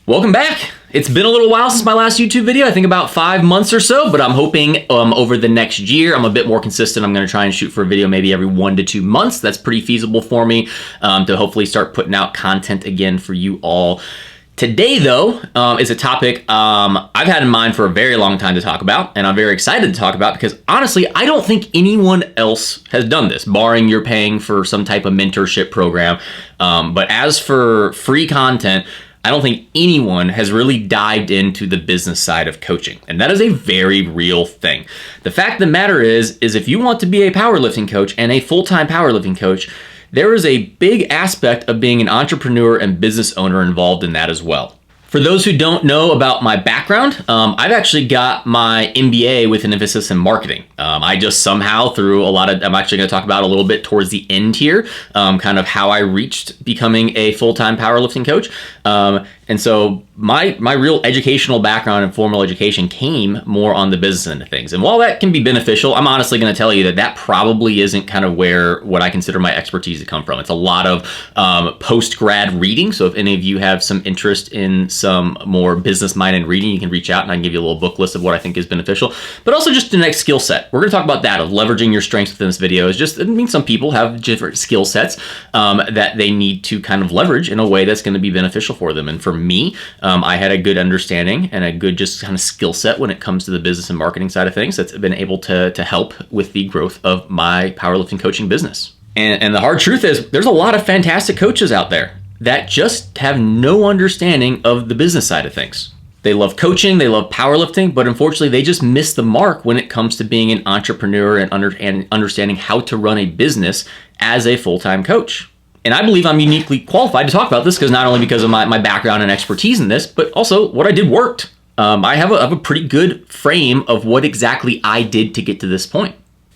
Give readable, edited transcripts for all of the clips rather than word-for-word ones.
Welcome back. It's been a little while since my last YouTube video, I think about 5 months or so, but I'm hoping over the next year, I'm a bit more consistent. I'm gonna try and shoot for a video maybe every 1 to 2 months. That's pretty feasible for me to hopefully start putting out content again for you all. Today, though, is a topic I've had in mind for a very long time to talk about, and I'm very excited to talk about because honestly, I don't think anyone else has done this, barring you're paying for some type of mentorship program. But as for free content, I don't think anyone has really dived into the business side of coaching. And that is a very real thing. The fact of the matter is if you want to be a powerlifting coach and a full-time powerlifting coach, there is a big aspect of being an entrepreneur and business owner involved in that as well. For those who don't know about my background, I've actually got my MBA with an emphasis in marketing. I just somehow through a lot of, I'm actually gonna talk about a little bit towards the end here, kind of how I reached becoming a full-time powerlifting coach. And so my real educational background and formal education came more on the business end of things. And while that can be beneficial, I'm honestly going to tell you that that probably isn't kind of what I consider my expertise to come from. It's a lot of post-grad reading. So if any of you have some interest in some more business-minded reading, you can reach out and I can give you a little book list of what I think is beneficial. But also just the next skill set. We're going to talk about that, of leveraging your strengths within this video. I mean, some people have different skill sets that they need to kind of leverage in a way that's going to be beneficial for them. And for me, I had a good understanding and a good just kind of skill set when it comes to the business and marketing side of things that's been able to help with the growth of my powerlifting coaching business. And the hard truth is there's a lot of fantastic coaches out there that just have no understanding of the business side of things. They love coaching, they love powerlifting, but unfortunately they just miss the mark when it comes to being an entrepreneur and understanding how to run a business as a full-time coach. And I believe I'm uniquely qualified to talk about this because not only because of my background and expertise in this, but also what I did worked. I have a pretty good frame of what exactly I did to get to this point.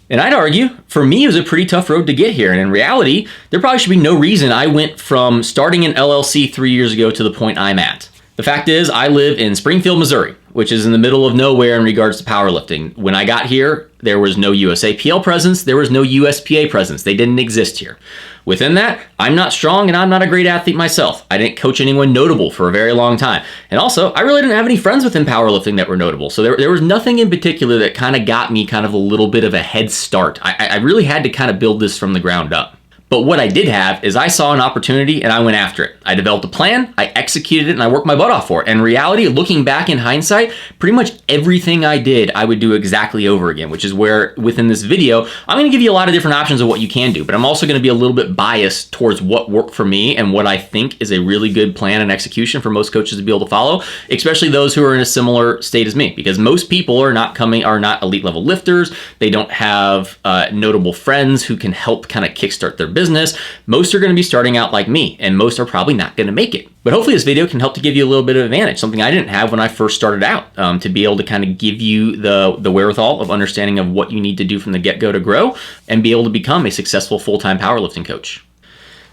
And I'd argue, for me, it was a pretty tough road to get here. And in reality, there probably should be no reason I went from starting an LLC 3 years ago to the point I'm at. The fact is, I live in Springfield, Missouri, which is in the middle of nowhere in regards to powerlifting. When I got here, there was no USAPL presence, there was no USPA presence. They didn't exist here. Within that, I'm not strong and I'm not a great athlete myself. I didn't coach anyone notable for a very long time. And also, I really didn't have any friends within powerlifting that were notable. So there was nothing in particular that kind of got me kind of a little bit of a head start. I really had to kind of build this from the ground up. But what I did have is I saw an opportunity and I went after it. I developed a plan, I executed it, and I worked my butt off for it. And in reality, looking back in hindsight, pretty much everything I did, I would do exactly over again, which is where within this video, I'm gonna give you a lot of different options of what you can do, but I'm also gonna be a little bit biased towards what worked for me and what I think is a really good plan and execution for most coaches to be able to follow, especially those who are in a similar state as me, because most people are not elite level lifters. They don't have notable friends who can help kind of kickstart their business. Most are going to be starting out like me, and most are probably not going to make it. But hopefully this video can help to give you a little bit of advantage, something I didn't have when I first started out, to be able to kind of give you the wherewithal of understanding of what you need to do from the get-go to grow and be able to become a successful full-time powerlifting coach.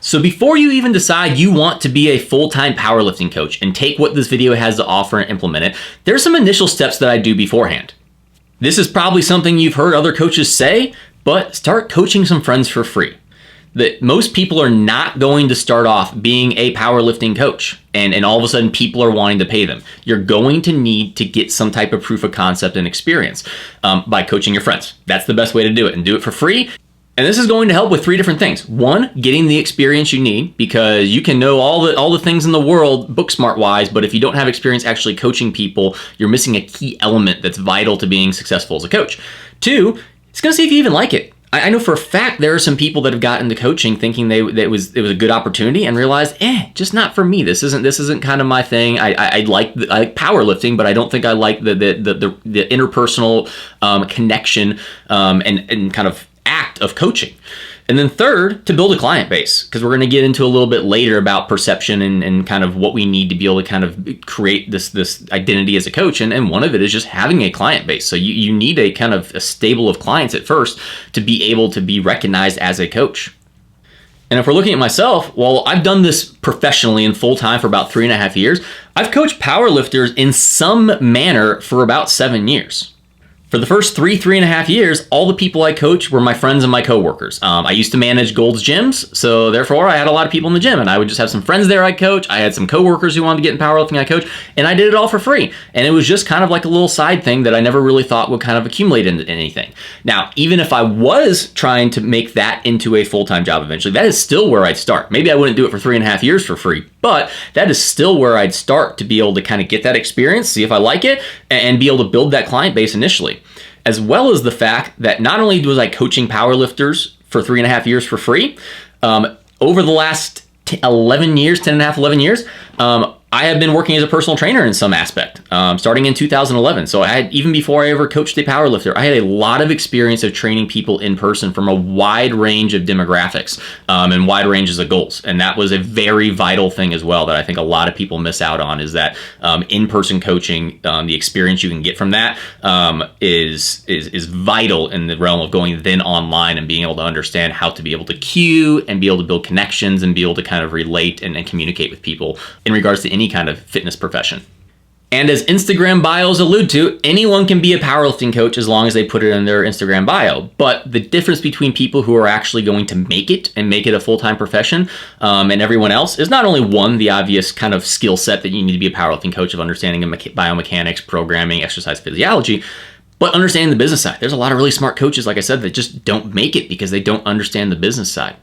So before you even decide you want to be a full-time powerlifting coach and take what this video has to offer and implement it, there's some initial steps that I do beforehand. This is probably something you've heard other coaches say, but start coaching some friends for free. That most people are not going to start off being a powerlifting coach and all of a sudden people are wanting to pay them. You're going to need to get some type of proof of concept and experience by coaching your friends. That's the best way to do it, and do it for free. And this is going to help with 3 different things. 1, getting the experience you need, because you can know all the things in the world book smart wise, but if you don't have experience actually coaching people, you're missing a key element that's vital to being successful as a coach. 2, it's going to see if you even like it. I know for a fact there are some people that have gotten into coaching thinking that it was a good opportunity and realized, just not for me. This isn't kind of my thing. I like powerlifting, but I don't think I like the interpersonal connection and kind of act of coaching. And then 3rd, to build a client base, because we're going to get into a little bit later about perception and kind of what we need to be able to kind of create this identity as a coach. And one of it is just having a client base. So you need a kind of a stable of clients at first to be able to be recognized as a coach. And if we're looking at myself, well, I've done this professionally and full time for about 3.5 years. I've coached powerlifters in some manner for about 7 years. For the first 3.5 years, all the people I coached were my friends and my coworkers. I used to manage Gold's gyms, so therefore I had a lot of people in the gym, and I would just have some friends there I'd coach. I had some coworkers who wanted to get in powerlifting I coach, and I did it all for free. And it was just kind of like a little side thing that I never really thought would kind of accumulate into anything. Now, even if I was trying to make that into a full-time job eventually, that is still where I'd start. Maybe I wouldn't do it for 3.5 years for free, but that is still where I'd start to be able to kind of get that experience, see if I like it, and be able to build that client base initially. As well as the fact that not only was I coaching powerlifters for 3.5 years for free, over the last 11 years, 11 years, I have been working as a personal trainer in some aspect, starting in 2011. So I had, even before I ever coached a powerlifter, I had a lot of experience of training people in person from a wide range of demographics and wide ranges of goals. And that was a very vital thing as well that I think a lot of people miss out on, is that in-person coaching, the experience you can get from that is vital in the realm of going then online and being able to understand how to be able to cue and be able to build connections and be able to kind of relate and communicate with people in regards to any kind of fitness profession. And as Instagram bios allude to, anyone can be a powerlifting coach as long as they put it in their Instagram bio. But the difference between people who are actually going to make it and make it a full-time profession and everyone else is not only one, the obvious kind of skill set that you need to be a powerlifting coach of understanding biomechanics, programming, exercise physiology, but understanding the business side. There's a lot of really smart coaches, like I said, that just don't make it because they don't understand the business side.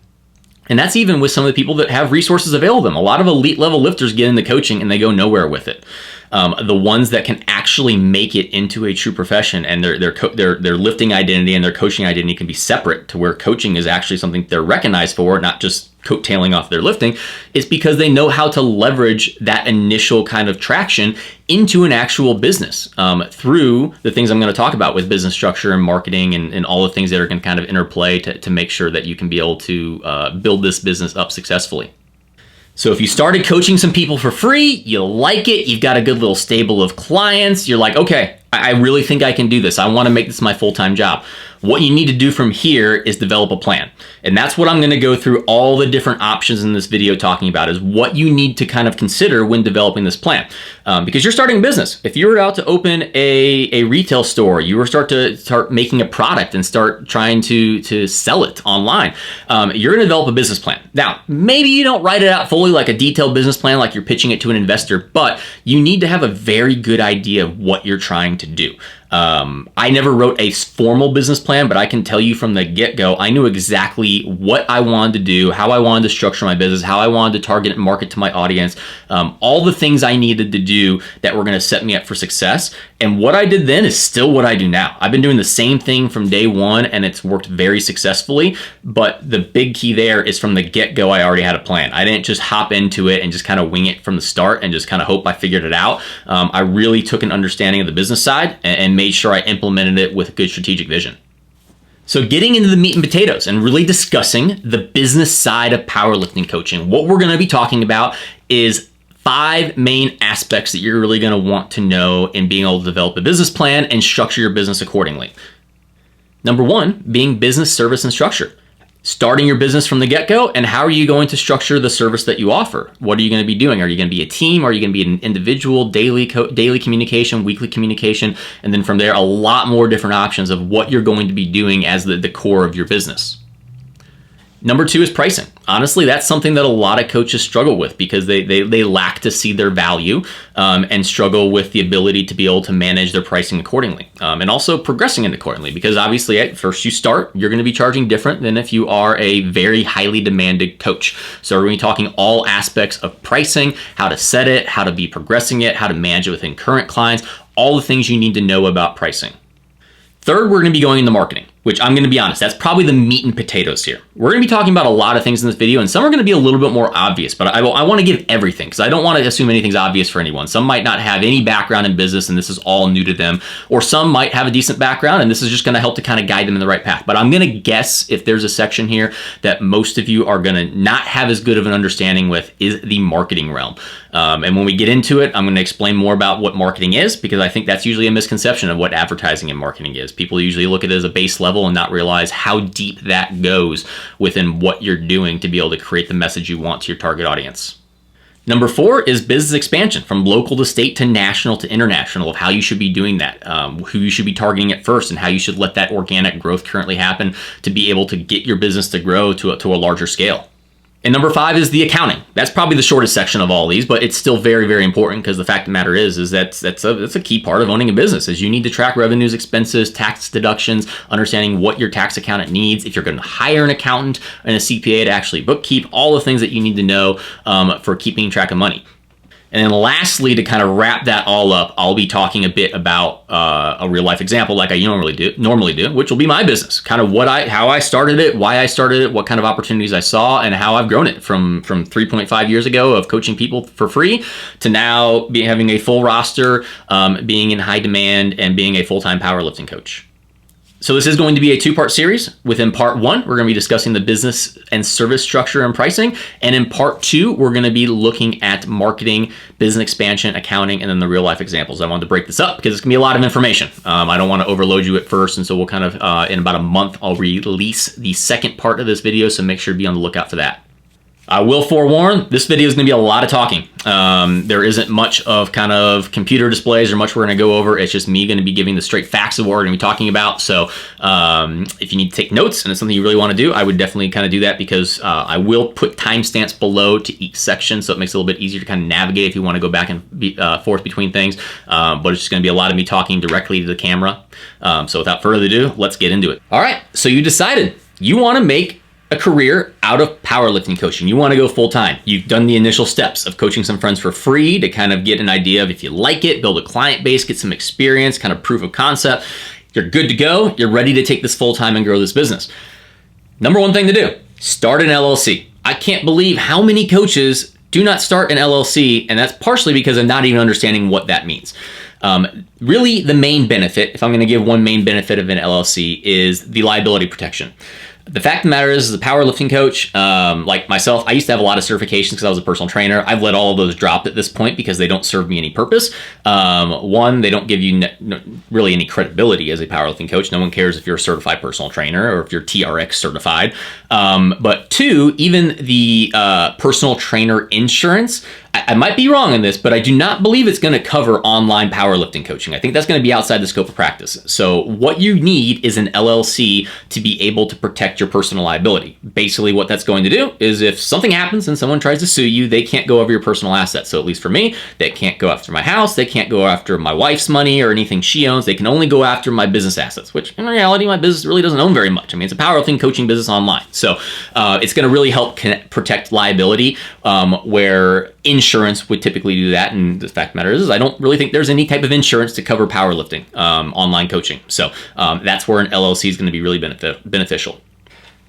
And that's even with some of the people that have resources available to them. A lot of elite level lifters get into coaching and they go nowhere with it. The ones that can actually make it into a true profession and their lifting identity and their coaching identity can be separate to where coaching is actually something they're recognized for, not just coattailing off their lifting, is because they know how to leverage that initial kind of traction into an actual business through the things I'm going to talk about with business structure and marketing and all the things that are going to kind of interplay to make sure that you can be able to build this business up successfully. So if you started coaching some people for free, you like it, you've got a good little stable of clients, you're like, okay, I really think I can do this. I want to make this my full-time job. What you need to do from here is develop a plan. And that's what I'm going to go through all the different options in this video talking about, is what you need to kind of consider when developing this plan. Because you're starting a business. If you were out to open a retail store, you were start making a product and start trying to sell it online, you're going to develop a business plan. Now, maybe you don't write it out fully like a detailed business plan, like you're pitching it to an investor, but you need to have a very good idea of what you're trying to do. I never wrote a formal business plan, but I can tell you from the get-go, I knew exactly what I wanted to do, how I wanted to structure my business, how I wanted to target and market to my audience, all the things I needed to do that were going to set me up for success. And what I did then is still what I do now. I've been doing the same thing from day one, and it's worked very successfully. But the big key there is from the get-go, I already had a plan. I didn't just hop into it and just kind of wing it from the start and just kind of hope I figured it out. I really took an understanding of the business side and made sure I implemented it with a good strategic vision. So getting into the meat and potatoes and really discussing the business side of powerlifting coaching, what we're going to be talking about is 5 main aspects that you're really going to want to know in being able to develop a business plan and structure your business accordingly. Number 1, being business, service, and structure. Starting your business from the get-go, and how are you going to structure the service that you offer? What are you going to be doing? Are you going to be a team? Are you going to be an individual, daily communication, weekly communication? And then from there, a lot more different options of what you're going to be doing as the core of your business. Number 2 is pricing. Honestly, that's something that a lot of coaches struggle with because they lack to see their value and struggle with the ability to be able to manage their pricing accordingly and also progressing it accordingly, because obviously at first you start, you're going to be charging different than if you are a very highly demanded coach. So we're going to be talking all aspects of pricing, how to set it, how to be progressing it, how to manage it within current clients, all the things you need to know about pricing. Third, we're going to be going into marketing, which I'm going to be honest, that's probably the meat and potatoes here. We're going to be talking about a lot of things in this video, and some are going to be a little bit more obvious, but I want to give everything because I don't want to assume anything's obvious for anyone. Some might not have any background in business and this is all new to them, or some might have a decent background and this is just going to help to kind of guide them in the right path. But I'm going to guess if there's a section here that most of you are going to not have as good of an understanding with is the marketing realm. And when we get into it, I'm going to explain more about what marketing is, because I think that's usually a misconception of what advertising and marketing is. People usually look at it as a base level and not realize how deep that goes within what you're doing to be able to create the message you want to your target audience. Number 4 is business expansion, from local to state to national to international, of how you should be doing that, who you should be targeting at first, and how you should let that organic growth currently happen to be able to get your business to grow to a larger scale. And number 5 is the accounting. That's probably the shortest section of all these, but it's still very, very important, because the fact of the matter is that's a key part of owning a business, is you need to track revenues, expenses, tax deductions, understanding what your tax accountant needs, if you're going to hire an accountant and a CPA to actually bookkeep, all the things that you need to know for keeping track of money. And then lastly, to kind of wrap that all up, I'll be talking a bit about a real life example like I normally do, which will be my business, kind of how I started it, why I started it, what kind of opportunities I saw, and how I've grown it from 3.5 years ago of coaching people for free to now having a full roster, being in high demand, and being a full-time powerlifting coach. So this is going to be a 2-part series. Within part 1, we're going to be discussing the business and service structure and pricing. And in part 2, we're going to be looking at marketing, business expansion, accounting, and then the real life examples. I wanted to break this up because it's going to be a lot of information. I don't want to overload you at first. And so we'll kind of, in about a month, I'll release the second part of this video. So make sure to be on the lookout for that. I will forewarn, this video is going to be a lot of talking. There isn't much of kind of computer displays or much we're going to go over. It's just me going to be giving the straight facts of what we're going to be talking about. So if you need to take notes and it's something you really want to do, I would definitely kind of do that, because I will put timestamps below to each section, so it makes it a little bit easier to kind of navigate if you want to go back and forth between things. But it's just going to be a lot of me talking directly to the camera. So without further ado, let's get into it. All right, so you decided you want to make a career out of powerlifting coaching. You want to go full time. You've done the initial steps of coaching some friends for free to kind of get an idea of if you like it, build a client base, get some experience, kind of proof of concept. You're good to go. You're ready to take this full time and grow this business. Number 1 thing to do, start an LLC. I can't believe how many coaches do not start an LLC, and that's partially because of not even understanding what that means. Really, the main benefit, if I'm going to give one main benefit of an LLC, is the liability protection. The fact of the matter is, as a powerlifting coach, like myself, I used to have a lot of certifications because I was a personal trainer. I've let all of those drop at this point because they don't serve me any purpose. One, they don't give you really any credibility as a powerlifting coach. No one cares if you're a certified personal trainer or if you're TRX certified. But 2, even the personal trainer insurance, I might be wrong in this, but I do not believe it's going to cover online powerlifting coaching. I think that's going to be outside the scope of practice. So what you need is an LLC to be able to protect your personal liability. Basically, what that's going to do is if something happens and someone tries to sue you, they can't go over your personal assets. So at least for me, they can't go after my house. They can't go after my wife's money or anything she owns. They can only go after my business assets, which in reality, my business really doesn't own very much. I mean, it's a powerlifting coaching business online. So it's going to really help protect liability, where insurance would typically do that. And the fact of the matter is I don't really think there's any type of insurance to cover powerlifting online coaching. So that's where an LLC is going to be really beneficial.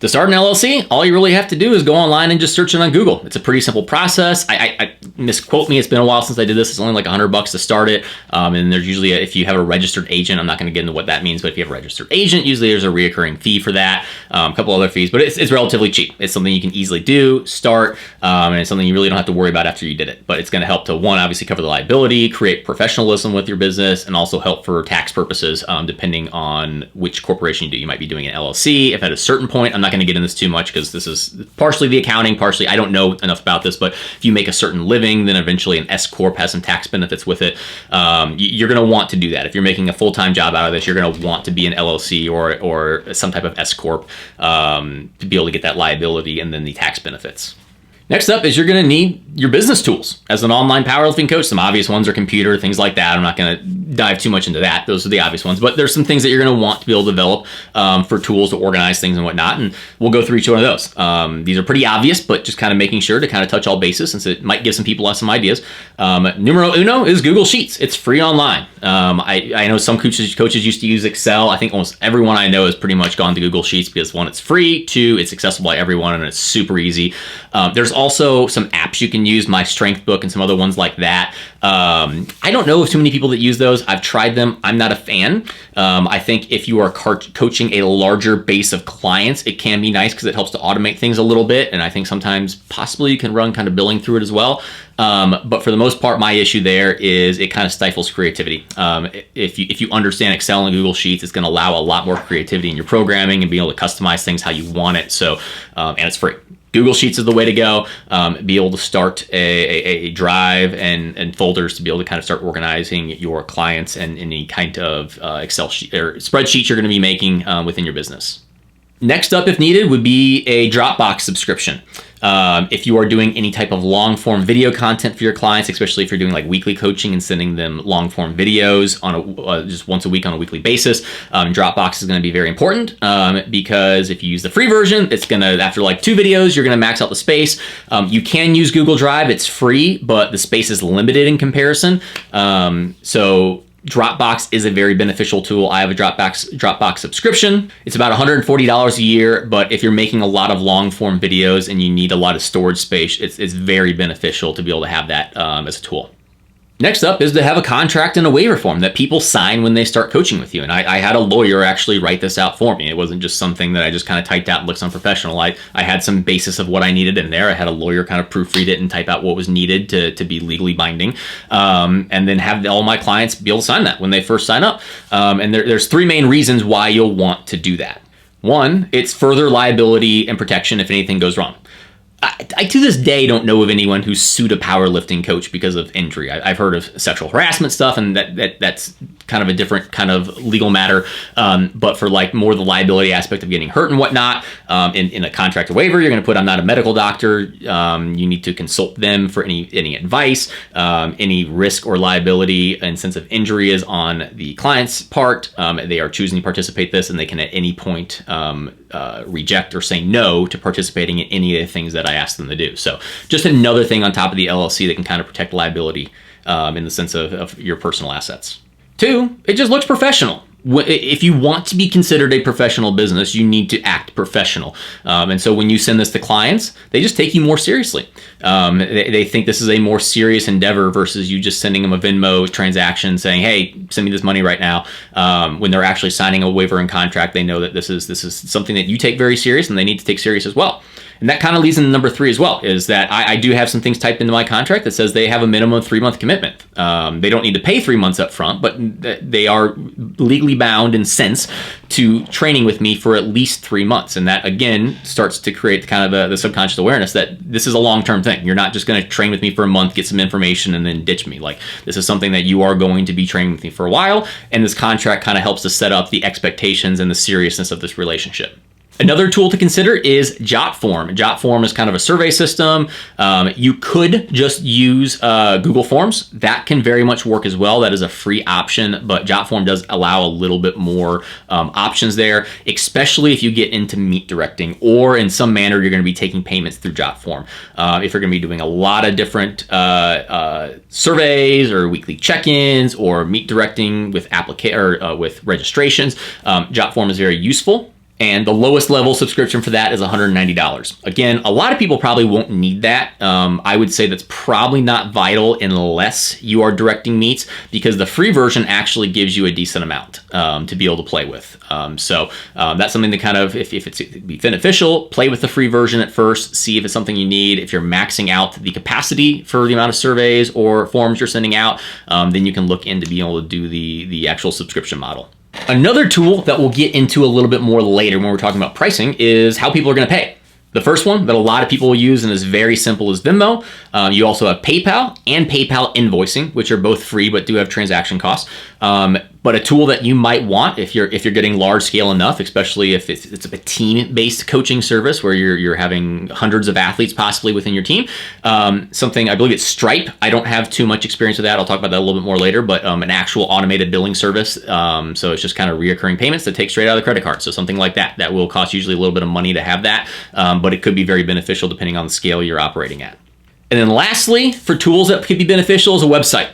To start an LLC, all you really have to do is go online and just search it on Google. It's a pretty simple process. I misquote me, it's been a while since I did this. It's only like $100 to start it. And there's usually, if you have a registered agent, I'm not going to get into what that means, but if you have a registered agent, usually there's a reoccurring fee for that, a couple other fees, but it's relatively cheap. It's something you can easily do, start, and it's something you really don't have to worry about after you did it. But it's going to help to, one, obviously cover the liability, create professionalism with your business, and also help for tax purposes, depending on which corporation you do. You might be doing an LLC. If at a certain point, I'm not going to get into this too much because this is partially the accounting, partially I don't know enough about this, but if you make a certain living, then eventually an S Corp has some tax benefits with it. You're going to want to do that. If you're making a full-time job out of this, you're going to want to be an LLC or some type of S Corp to be able to get that liability and then the tax benefits. Next up is you're going to need your business tools. As an online powerlifting coach, some obvious ones are computer, things like that. I'm not going to dive too much into that. Those are the obvious ones, but there's some things that you're going to want to be able to develop for tools to organize things and whatnot, and we'll go through each one of those. These are pretty obvious, but just kind of making sure to kind of touch all bases since it might give some people some ideas. Numero uno is Google Sheets. It's free online. I know some coaches used to use Excel. I think almost everyone I know has pretty much gone to Google Sheets because 1, it's free, 2, it's accessible by everyone, and it's super easy. There's also some apps you can use, My Strength Book and some other ones like that. I don't know of too many people that use those. I've tried them. I'm not a fan. I think if you are coaching a larger base of clients, it can be nice because it helps to automate things a little bit. And I think sometimes possibly you can run kind of billing through it as well. But for the most part, my issue there is it kind of stifles creativity. If you understand Excel and Google Sheets, it's going to allow a lot more creativity in your programming and being able to customize things how you want it. So, and it's free. Google Sheets is the way to go. Be able to start a drive and folders to be able to kind of start organizing your clients and any kind of Excel sheet or spreadsheets you're going to be making within your business. Next up, if needed, would be a Dropbox subscription. If you are doing any type of long form video content for your clients, especially if you're doing like weekly coaching and sending them long form videos on just once a week on a weekly basis, Dropbox is going to be very important because if you use the free version, it's going to, after like 2 videos, you're going to max out the space. You can use Google Drive. It's free, but the space is limited in comparison. So Dropbox is a very beneficial tool. I have a Dropbox subscription. It's about $140 a year, but if you're making a lot of long form videos and you need a lot of storage space, it's very beneficial to be able to have that as a tool. Next up is to have a contract and a waiver form that people sign when they start coaching with you. And I had a lawyer actually write this out for me. It wasn't just something that I just kind of typed out and looks unprofessional. I had some basis of what I needed in there. I had a lawyer kind of proofread it and type out what was needed to be legally binding. And then have all my clients be able to sign that when they first sign up. And there's 3 main reasons why you'll want to do that. 1, it's further liability and protection if anything goes wrong. I to this day don't know of anyone who's sued a powerlifting coach because of injury. I've heard of sexual harassment stuff, and that's kind of a different kind of legal matter. But for like more the liability aspect of getting hurt and whatnot, in a contract or waiver, you're going to put, I'm not a medical doctor. You need to consult them for any advice. Any risk or liability and sense of injury is on the client's part. They are choosing to participate this, and they can at any point reject or say no to participating in any of the things that I asked them to do. So just another thing on top of the LLC that can kind of protect liability in the sense of your personal assets. 2, it just looks professional. If you want to be considered a professional business, you need to act professional. And so when you send this to clients, they just take you more seriously. They think this is a more serious endeavor versus you just sending them a Venmo transaction saying, hey, send me this money right now. When they're actually signing a waiver and contract, they know that this is something that you take very serious and they need to take serious as well. And that kind of leads into number 3 as well, is that I do have some things typed into my contract that says they have a minimum 3-month commitment. They don't need to pay 3 months up front, but they are legally bound in sense to training with me for at least 3 months. And that, again, starts to create kind of the subconscious awareness that this is a long-term thing. You're not just going to train with me for a month, get some information, and then ditch me. Like, this is something that you are going to be training with me for a while, and this contract kind of helps to set up the expectations and the seriousness of this relationship. Another tool to consider is JotForm. JotForm is kind of a survey system. You could just use Google Forms. That can very much work as well. That is a free option, but JotForm does allow a little bit more options there, especially if you get into meet directing or in some manner you're going to be taking payments through JotForm. If you're going to be doing a lot of different surveys or weekly check-ins or meet directing with with registrations, JotForm is very useful. And the lowest level subscription for that is $190. Again, a lot of people probably won't need that. I would say that's probably not vital unless you are directing meets, because the free version actually gives you a decent amount to be able to play with. So that's something to kind of, if it's be beneficial, play with the free version at first, see if it's something you need. If you're maxing out the capacity for the amount of surveys or forms you're sending out, then you can look into being able to do the actual subscription model. Another tool that we'll get into a little bit more later when we're talking about pricing is how people are going to pay. The first one that a lot of people will use and is very simple is Venmo. You also have PayPal and PayPal invoicing, which are both free but do have transaction costs. But a tool that you might want if you're getting large scale enough, especially if it's a team-based coaching service where you're having hundreds of athletes possibly within your team. Something, I believe it's Stripe. I don't have too much experience with that. I'll talk about that a little bit more later, but an actual automated billing service. So it's just kind of reoccurring payments that take straight out of the credit card. So something like that will cost usually a little bit of money to have that, but it could be very beneficial depending on the scale you're operating at. And then lastly, for tools that could be beneficial is a website.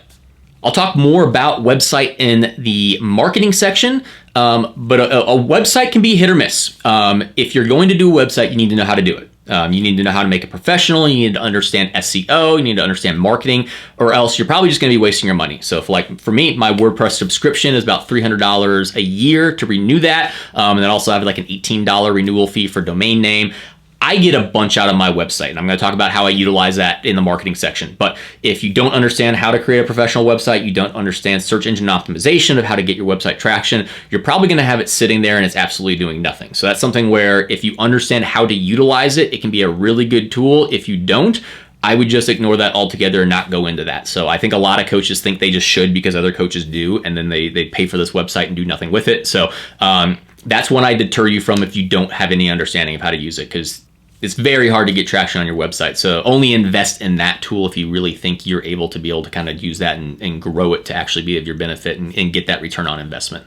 I'll talk more about website in the marketing section, but a website can be hit or miss. If you're going to do a website, you need to know how to do it. You need to know how to make it professional. You need to understand SEO. You need to understand marketing, or else you're probably just going to be wasting your money. So for me, my WordPress subscription is about $300 a year to renew that. And then also I have like an $18 renewal fee for domain name. I get a bunch out of my website, and I'm going to talk about how I utilize that in the marketing section. But if you don't understand how to create a professional website, you don't understand search engine optimization of how to get your website traction, you're probably going to have it sitting there and it's absolutely doing nothing. So that's something where if you understand how to utilize it, it can be a really good tool. If you don't, I would just ignore that altogether and not go into that. So I think a lot of coaches think they just should because other coaches do, and then they pay for this website and do nothing with it. So that's one I deter you from if you don't have any understanding of how to use it, because it's very hard to get traction on your website. So only invest in that tool if you really think you're able to kind of use that and grow it to actually be of your benefit and get that return on investment.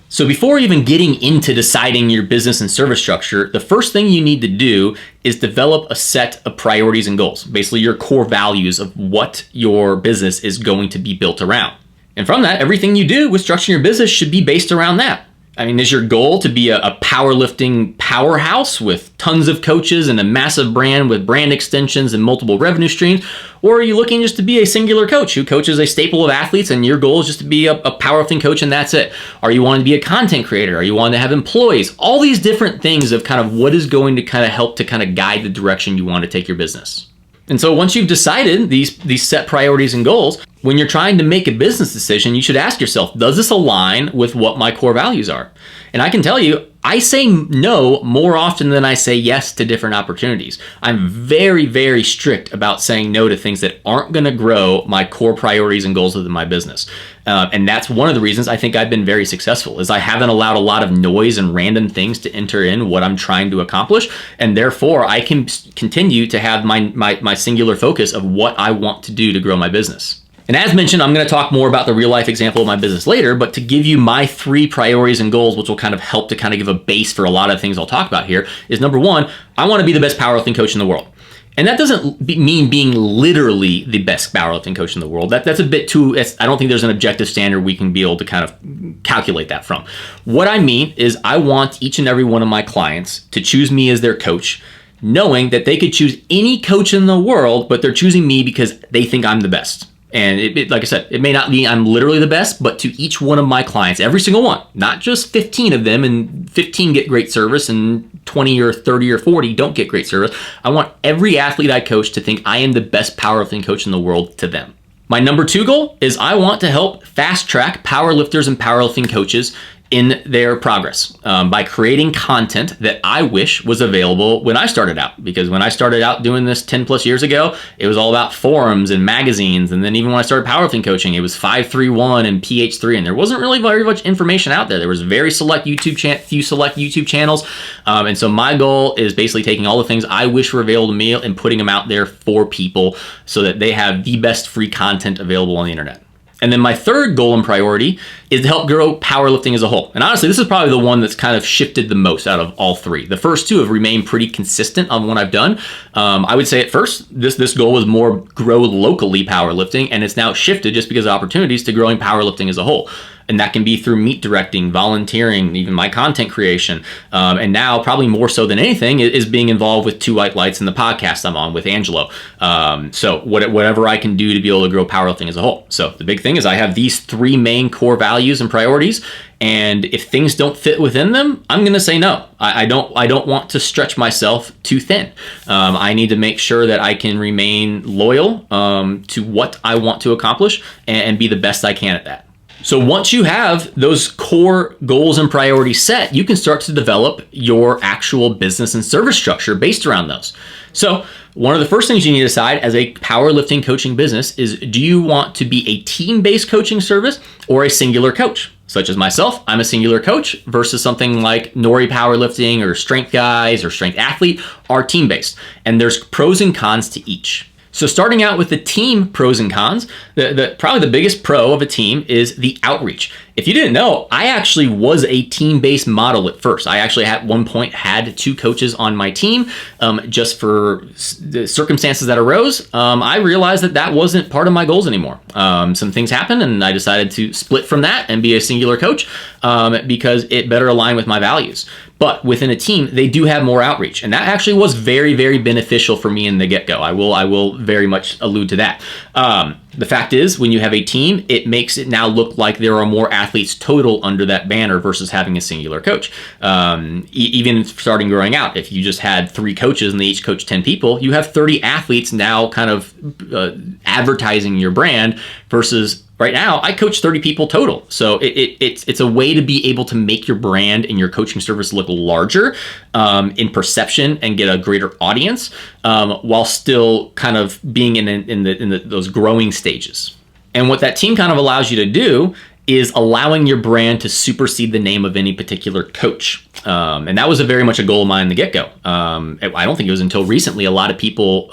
So before even getting into deciding your business and service structure, the first thing you need to do is develop a set of priorities and goals, basically your core values of what your business is going to be built around. And from that, everything you do with structuring your business should be based around that. I mean, is your goal to be a powerlifting powerhouse with tons of coaches and a massive brand with brand extensions and multiple revenue streams? Or are you looking just to be a singular coach who coaches a staple of athletes and your goal is just to be a powerlifting coach and that's it? Are you wanting to be a content creator? Are you wanting to have employees? All these different things of kind of what is going to kind of help to kind of guide the direction you want to take your business. And so once you've decided these set priorities and goals, when you're trying to make a business decision, you should ask yourself, does this align with what my core values are? And I can tell you, I say no more often than I say yes to different opportunities. I'm very, very strict about saying no to things that aren't going to grow my core priorities and goals within my business. And that's one of the reasons I think I've been very successful, is I haven't allowed a lot of noise and random things to enter in what I'm trying to accomplish. And therefore, I can continue to have my singular focus of what I want to do to grow my business. And as mentioned, I'm going to talk more about the real life example of my business later, but to give you my 3 priorities and goals, which will kind of help to kind of give a base for a lot of things I'll talk about here, is number 1, I want to be the best powerlifting coach in the world. And that doesn't mean being literally the best powerlifting coach in the world. That's a bit too, I don't think there's an objective standard we can be able to kind of calculate that from. What I mean is I want each and every one of my clients to choose me as their coach, knowing that they could choose any coach in the world, but they're choosing me because they think I'm the best. And like I said, it may not be I'm literally the best, but to each one of my clients, every single one, not just 15 of them, and 15 get great service and 20 or 30 or 40 don't get great service. I want every athlete I coach to think I am the best powerlifting coach in the world to them. My number 2 goal is I want to help fast track powerlifters and powerlifting coaches in their progress by creating content that I wish was available when I started out. Because when I started out doing this 10 plus years ago, it was all about forums and magazines. And then even when I started powerlifting coaching, it was 531 and PH3, and there wasn't really very much information out there. There was few select YouTube channels. And so my goal is basically taking all the things I wish were available to me and putting them out there for people so that they have the best free content available on the internet. And then my 3rd goal and priority is to help grow powerlifting as a whole. And honestly, this is probably the one that's kind of shifted the most out of all 3. The first 2 have remained pretty consistent on what I've done. I would say at first, this goal was more grow locally powerlifting, and it's now shifted just because of opportunities to growing powerlifting as a whole. And that can be through meet directing, volunteering, even my content creation. And now, probably more so than anything, is being involved with 2 White Lights in the podcast I'm on with Angelo. So whatever I can do to be able to grow powerlifting as a whole. So the big thing is I have these 3 main core values and priorities. And if things don't fit within them, I'm going to say no. I don't want to stretch myself too thin. I need to make sure that I can remain loyal to what I want to accomplish and be the best I can at that. So once you have those core goals and priorities set, you can start to develop your actual business and service structure based around those. So one of the first things you need to decide as a powerlifting coaching business is, do you want to be a team-based coaching service or a singular coach? Such as myself, I'm a singular coach versus something like Nori Powerlifting or Strength Guys or Strength Athlete are team-based. And there's pros and cons to each. So starting out with the team pros and cons, probably the biggest pro of a team is the outreach. If you didn't know, I actually was a team-based model at first. I actually at one point had 2 coaches on my team just for the circumstances that arose. I realized that wasn't part of my goals anymore. Some things happened and I decided to split from that and be a singular coach because it better aligned with my values. But within a team, they do have more outreach. And that actually was very, very beneficial for me in the get-go. I will very much allude to that. The fact is, when you have a team, it makes it now look like there are more athletes total under that banner versus having a singular coach. Even starting growing out, if you just had 3 coaches and they each coach 10 people, you have 30 athletes now kind of advertising your brand versus right now, I coach 30 people total. So it's a way to be able to make your brand and your coaching service look larger in perception and get a greater audience while still kind of being in those growing stages. And what that team kind of allows you to do is allowing your brand to supersede the name of any particular coach. And that was very much a goal of mine in the get-go. I don't think it was until recently a lot of people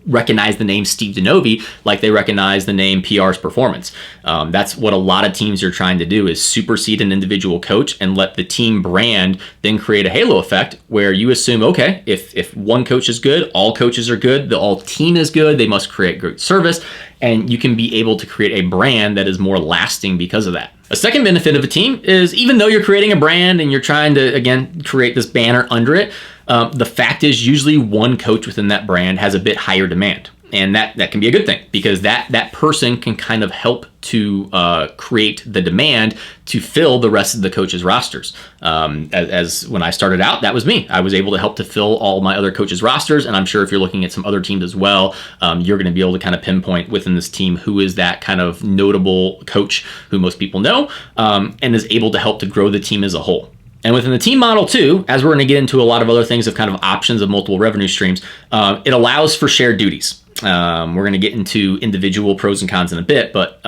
recognize the name Steve Denovi like they recognize the name PR's Performance. That's what a lot of teams are trying to do, is supersede an individual coach and let the team brand then create a halo effect where you assume, okay, if one coach is good, all coaches are good, the all team is good, they must create great service, and you can be able to create a brand that is more lasting because of that. A second benefit of a team is, even though you're creating a brand and you're trying to, again, create this banner under it, the fact is usually one coach within that brand has a bit higher demand. And that can be a good thing, because that person can kind of help to create the demand to fill the rest of the coaches' rosters. As when I started out, that was me. I was able to help to fill all my other coaches' rosters. And I'm sure if you're looking at some other teams as well, you're going to be able to kind of pinpoint within this team who is that kind of notable coach who most people know and is able to help to grow the team as a whole. And within the team model too, as we're going to get into a lot of other things of kind of options of multiple revenue streams, it allows for shared duties. We're going to get into individual pros and cons in a bit, but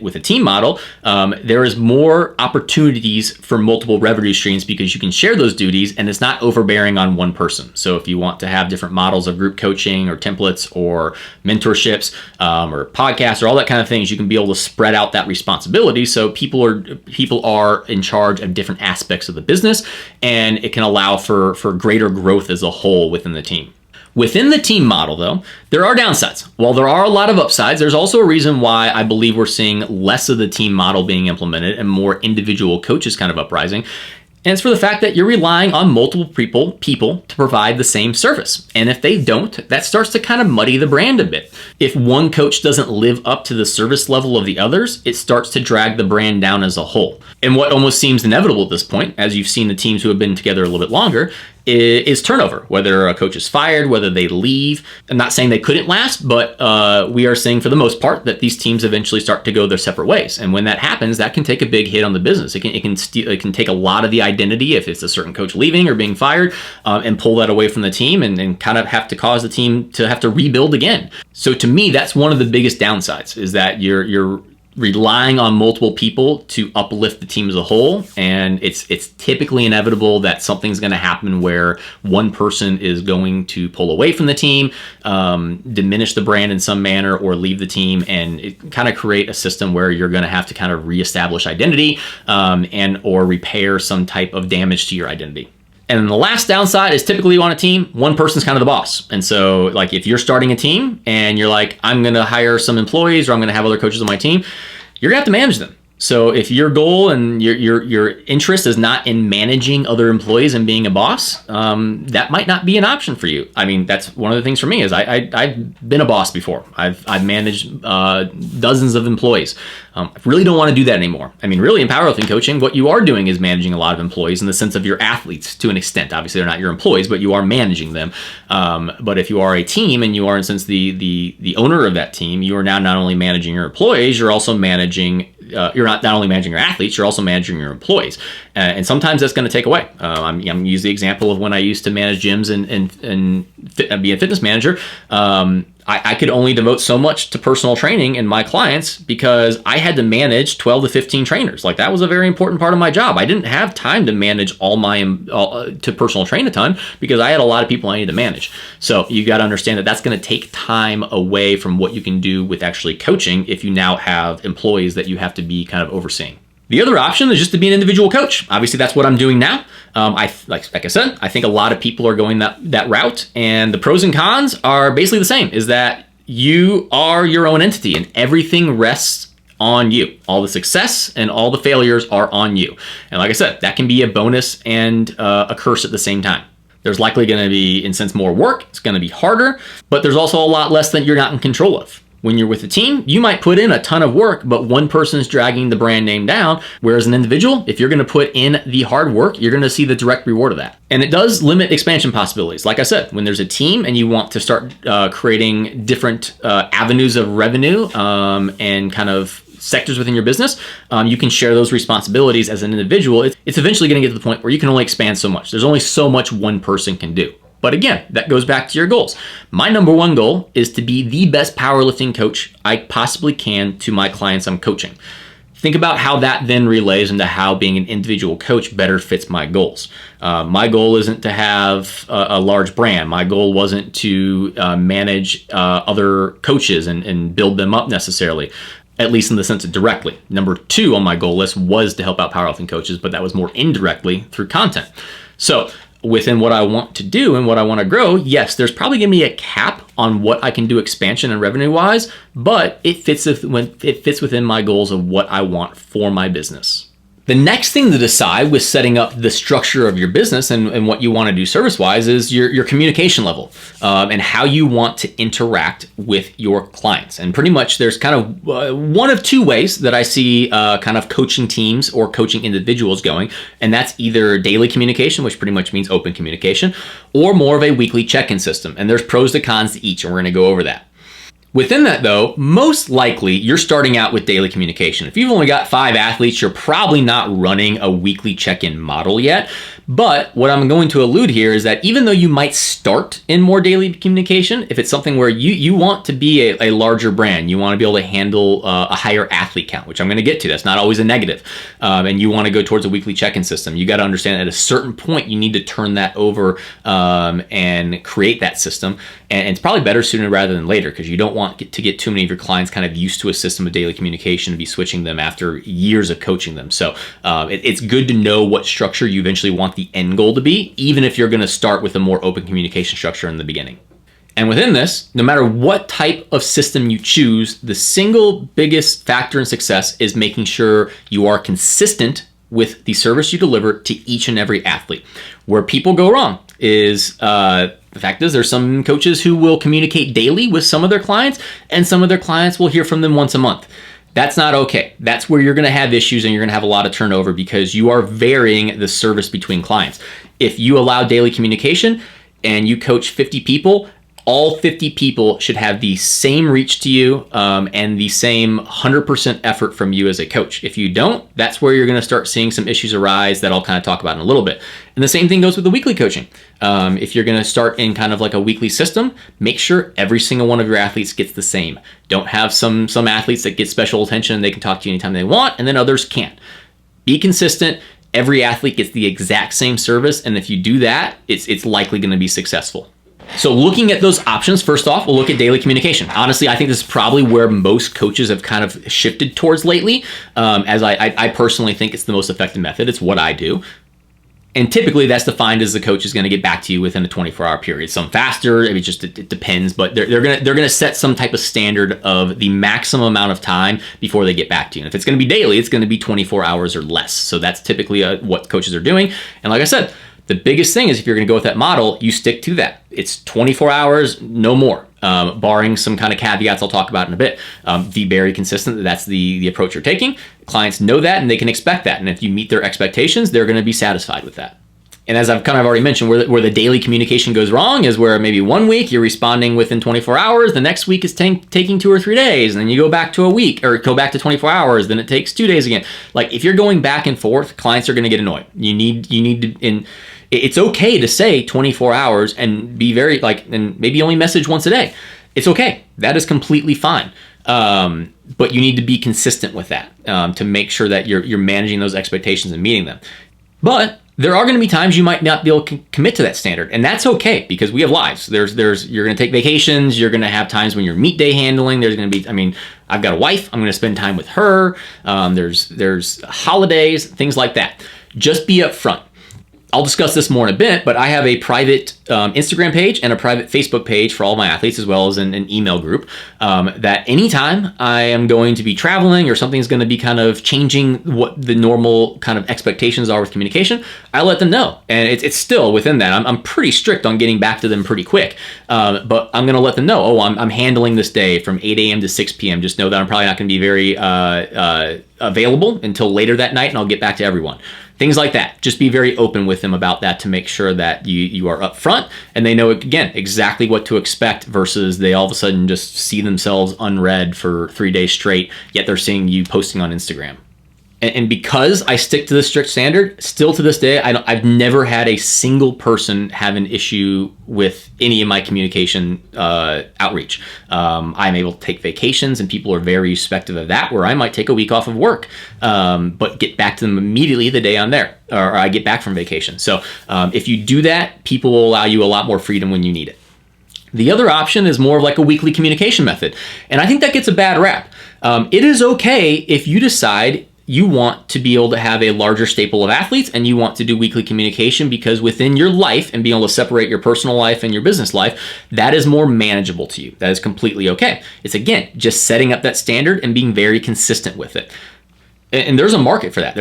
with a team model, there is more opportunities for multiple revenue streams because you can share those duties and it's not overbearing on one person. So if you want to have different models of group coaching or templates or mentorships or podcasts or all that kind of things, you can be able to spread out that responsibility so people are in charge of different aspects of the business, and it can allow for greater growth as a whole within the team. Within the team model, though, there are downsides. While there are a lot of upsides, there's also a reason why I believe we're seeing less of the team model being implemented and more individual coaches kind of uprising. And it's for the fact that you're relying on multiple people to provide the same service. And if they don't, that starts to kind of muddy the brand a bit. If one coach doesn't live up to the service level of the others, it starts to drag the brand down as a whole. And what almost seems inevitable at this point, as you've seen the teams who have been together a little bit longer, is turnover, whether a coach is fired, whether they leave. I'm not saying they couldn't last, but we are saying for the most part that these teams eventually start to go their separate ways. And when that happens, that can take a big hit on the business. It can take a lot of the identity, if it's a certain coach leaving or being fired, and pull that away from the team and kind of have to cause the team to have to rebuild again. So to me, that's one of the biggest downsides, is that you're relying on multiple people to uplift the team as a whole, and it's typically inevitable that something's going to happen where one person is going to pull away from the team, diminish the brand in some manner, or leave the team, and it kind of create a system where you're going to have to kind of reestablish identity and or repair some type of damage to your identity. And the last downside is typically on a team, one person's kind of the boss. And so like if you're starting a team and you're like, I'm going to hire some employees or I'm going to have other coaches on my team, you're going to have to manage them. So if your goal and your interest is not in managing other employees and being a boss, that might not be an option for you. I mean, that's one of the things for me is I've been a boss before. I've managed dozens of employees. I really don't want to do that anymore. I mean, really in powerlifting coaching, what you are doing is managing a lot of employees in the sense of your athletes to an extent. Obviously, they're not your employees, but you are managing them. But if you are a team and you are, in a sense, the owner of that team, you are now not only managing your employees, you're also managing you're not only managing your athletes, you're also managing your employees. And sometimes that's going to take away. I'm going to use the example of when I used to manage gyms and be a fitness manager. I could only devote so much to personal training and my clients because I had to manage 12 to 15 trainers. Like that was a very important part of my job. I didn't have time to manage to personal train a ton because I had a lot of people I needed to manage. So you got to understand that that's going to take time away from what you can do with actually coaching if you now have employees that you have to be kind of overseeing. The other option is just to be an individual coach. Obviously, that's what I'm doing now. Like I said, I think a lot of people are going that route, and the pros and cons are basically the same, is that you are your own entity and everything rests on you. All the success and all the failures are on you. And like I said, that can be a bonus and a curse at the same time. There's likely going to be, in a sense, more work. It's going to be harder, but there's also a lot less that you're not in control of. When you're with a team, you might put in a ton of work, but one person's dragging the brand name down. Whereas an individual, if you're going to put in the hard work, you're going to see the direct reward of that. And it does limit expansion possibilities. Like I said, when there's a team and you want to start creating different avenues of revenue and kind of sectors within your business, you can share those responsibilities as an individual. It's eventually going to get to the point where you can only expand so much. There's only so much one person can do. But again, that goes back to your goals. My number one goal is to be the best powerlifting coach I possibly can to my clients I'm coaching. Think about how that then relays into how being an individual coach better fits my goals. My goal isn't to have a large brand. My goal wasn't to manage other coaches and build them up necessarily, at least in the sense of directly. Number two on my goal list was to help out powerlifting coaches, but that was more indirectly through content. So within what I want to do and what I want to grow, yes, there's probably going to be a cap on what I can do expansion and revenue wise, but it fits within my goals of what I want for my business. The next thing to decide with setting up the structure of your business and what you want to do service-wise is your communication level and how you want to interact with your clients. And pretty much there's kind of one of two ways that I see kind of coaching teams or coaching individuals going, and that's either daily communication, which pretty much means open communication, or more of a weekly check-in system. And there's pros to cons to each, and we're going to go over that. Within that though, most likely you're starting out with daily communication. If you've only got 5 athletes, you're probably not running a weekly check-in model yet. But what I'm going to allude here is that even though you might start in more daily communication, if it's something where you want to be a larger brand, you want to be able to handle a higher athlete count, which I'm going to get to, that's not always a negative, and you want to go towards a weekly check-in system, you got to understand at a certain point you need to turn that over and create that system. And it's probably better sooner rather than later, because you don't want to get too many of your clients kind of used to a system of daily communication and be switching them after years of coaching them. So it's good to know what structure you eventually want the end goal to be, even if you're going to start with a more open communication structure in the beginning. And within this, no matter what type of system you choose, the single biggest factor in success is making sure you are consistent with the service you deliver to each and every athlete. Where people go wrong is the fact is there's some coaches who will communicate daily with some of their clients, and some of their clients will hear from them once a month. That's not okay. That's where you're going to have issues and you're going to have a lot of turnover, because you are varying the service between clients. If you allow daily communication and you coach 50 people, all 50 people should have the same reach to you and the same 100% effort from you as a coach. If you don't, that's where you're going to start seeing some issues arise that I'll kind of talk about in a little bit. And the same thing goes with the weekly coaching. If you're going to start in kind of like a weekly system, make sure every single one of your athletes gets the same. Don't have some athletes that get special attention and they can talk to you anytime they want, and then others can't. Be consistent. Every athlete gets the exact same service, and if you do that, it's likely going to be successful. So looking at those options, first off, we'll look at daily communication. Honestly, I think this is probably where most coaches have kind of shifted towards lately, as I personally think it's the most effective method. It's what I do. And typically that's defined as the coach is going to get back to you within a 24-hour period. Some faster, it depends, but they're going to set some type of standard of the maximum amount of time before they get back to you. And if it's going to be daily, it's going to be 24 hours or less. So that's typically what coaches are doing. And like I said, the biggest thing is if you're going to go with that model, you stick to that. It's 24 hours, no more, barring some kind of caveats I'll talk about in a bit. Be very consistent. That's the approach you're taking. Clients know that and they can expect that. And if you meet their expectations, they're going to be satisfied with that. And as I've kind of already mentioned, where the daily communication goes wrong is where maybe one week you're responding within 24 hours, the next week is taking 2 or 3 days, and then you go back to a week or go back to 24 hours, then it takes 2 days again. Like if you're going back and forth, clients are going to get annoyed. You need to, it's okay to say 24 hours and be very and maybe only message once a day. It's okay. That is completely fine. But you need to be consistent with that to make sure that you're managing those expectations and meeting them. But there are going to be times you might not be able to commit to that standard, and that's okay because we have lives. You're going to take vacations. You're going to have times when you're meet day handling. There's going to be, I've got a wife. I'm going to spend time with her. There's holidays, things like that. Just be upfront. I'll discuss this more in a bit, but I have a private Instagram page and a private Facebook page for all my athletes, as well as an email group, that anytime I am going to be traveling or something's going to be kind of changing what the normal kind of expectations are with communication, I let them know. And it's still within that. I'm pretty strict on getting back to them pretty quick. But I'm going to let them know, oh, I'm handling this day from 8 a.m. to 6 p.m. Just know that I'm probably not going to be very available until later that night, and I'll get back to everyone. Things like that. Just be very open with them about that to make sure that you are upfront and they know, again, exactly what to expect versus they all of a sudden just see themselves unread for 3 days straight, yet they're seeing you posting on Instagram. And because I stick to the strict standard, still to this day, I've never had a single person have an issue with any of my communication outreach. I'm able to take vacations, and people are very respectful of that, where I might take a week off of work, but get back to them immediately the day I'm there, or I get back from vacation. So if you do that, people will allow you a lot more freedom when you need it. The other option is more of like a weekly communication method. And I think that gets a bad rap. It is okay if you decide you want to be able to have a larger staple of athletes and you want to do weekly communication, because within your life and being able to separate your personal life and your business life, that is more manageable to you. That is completely okay. It's, again, just setting up that standard and being very consistent with it. And there's a market for that.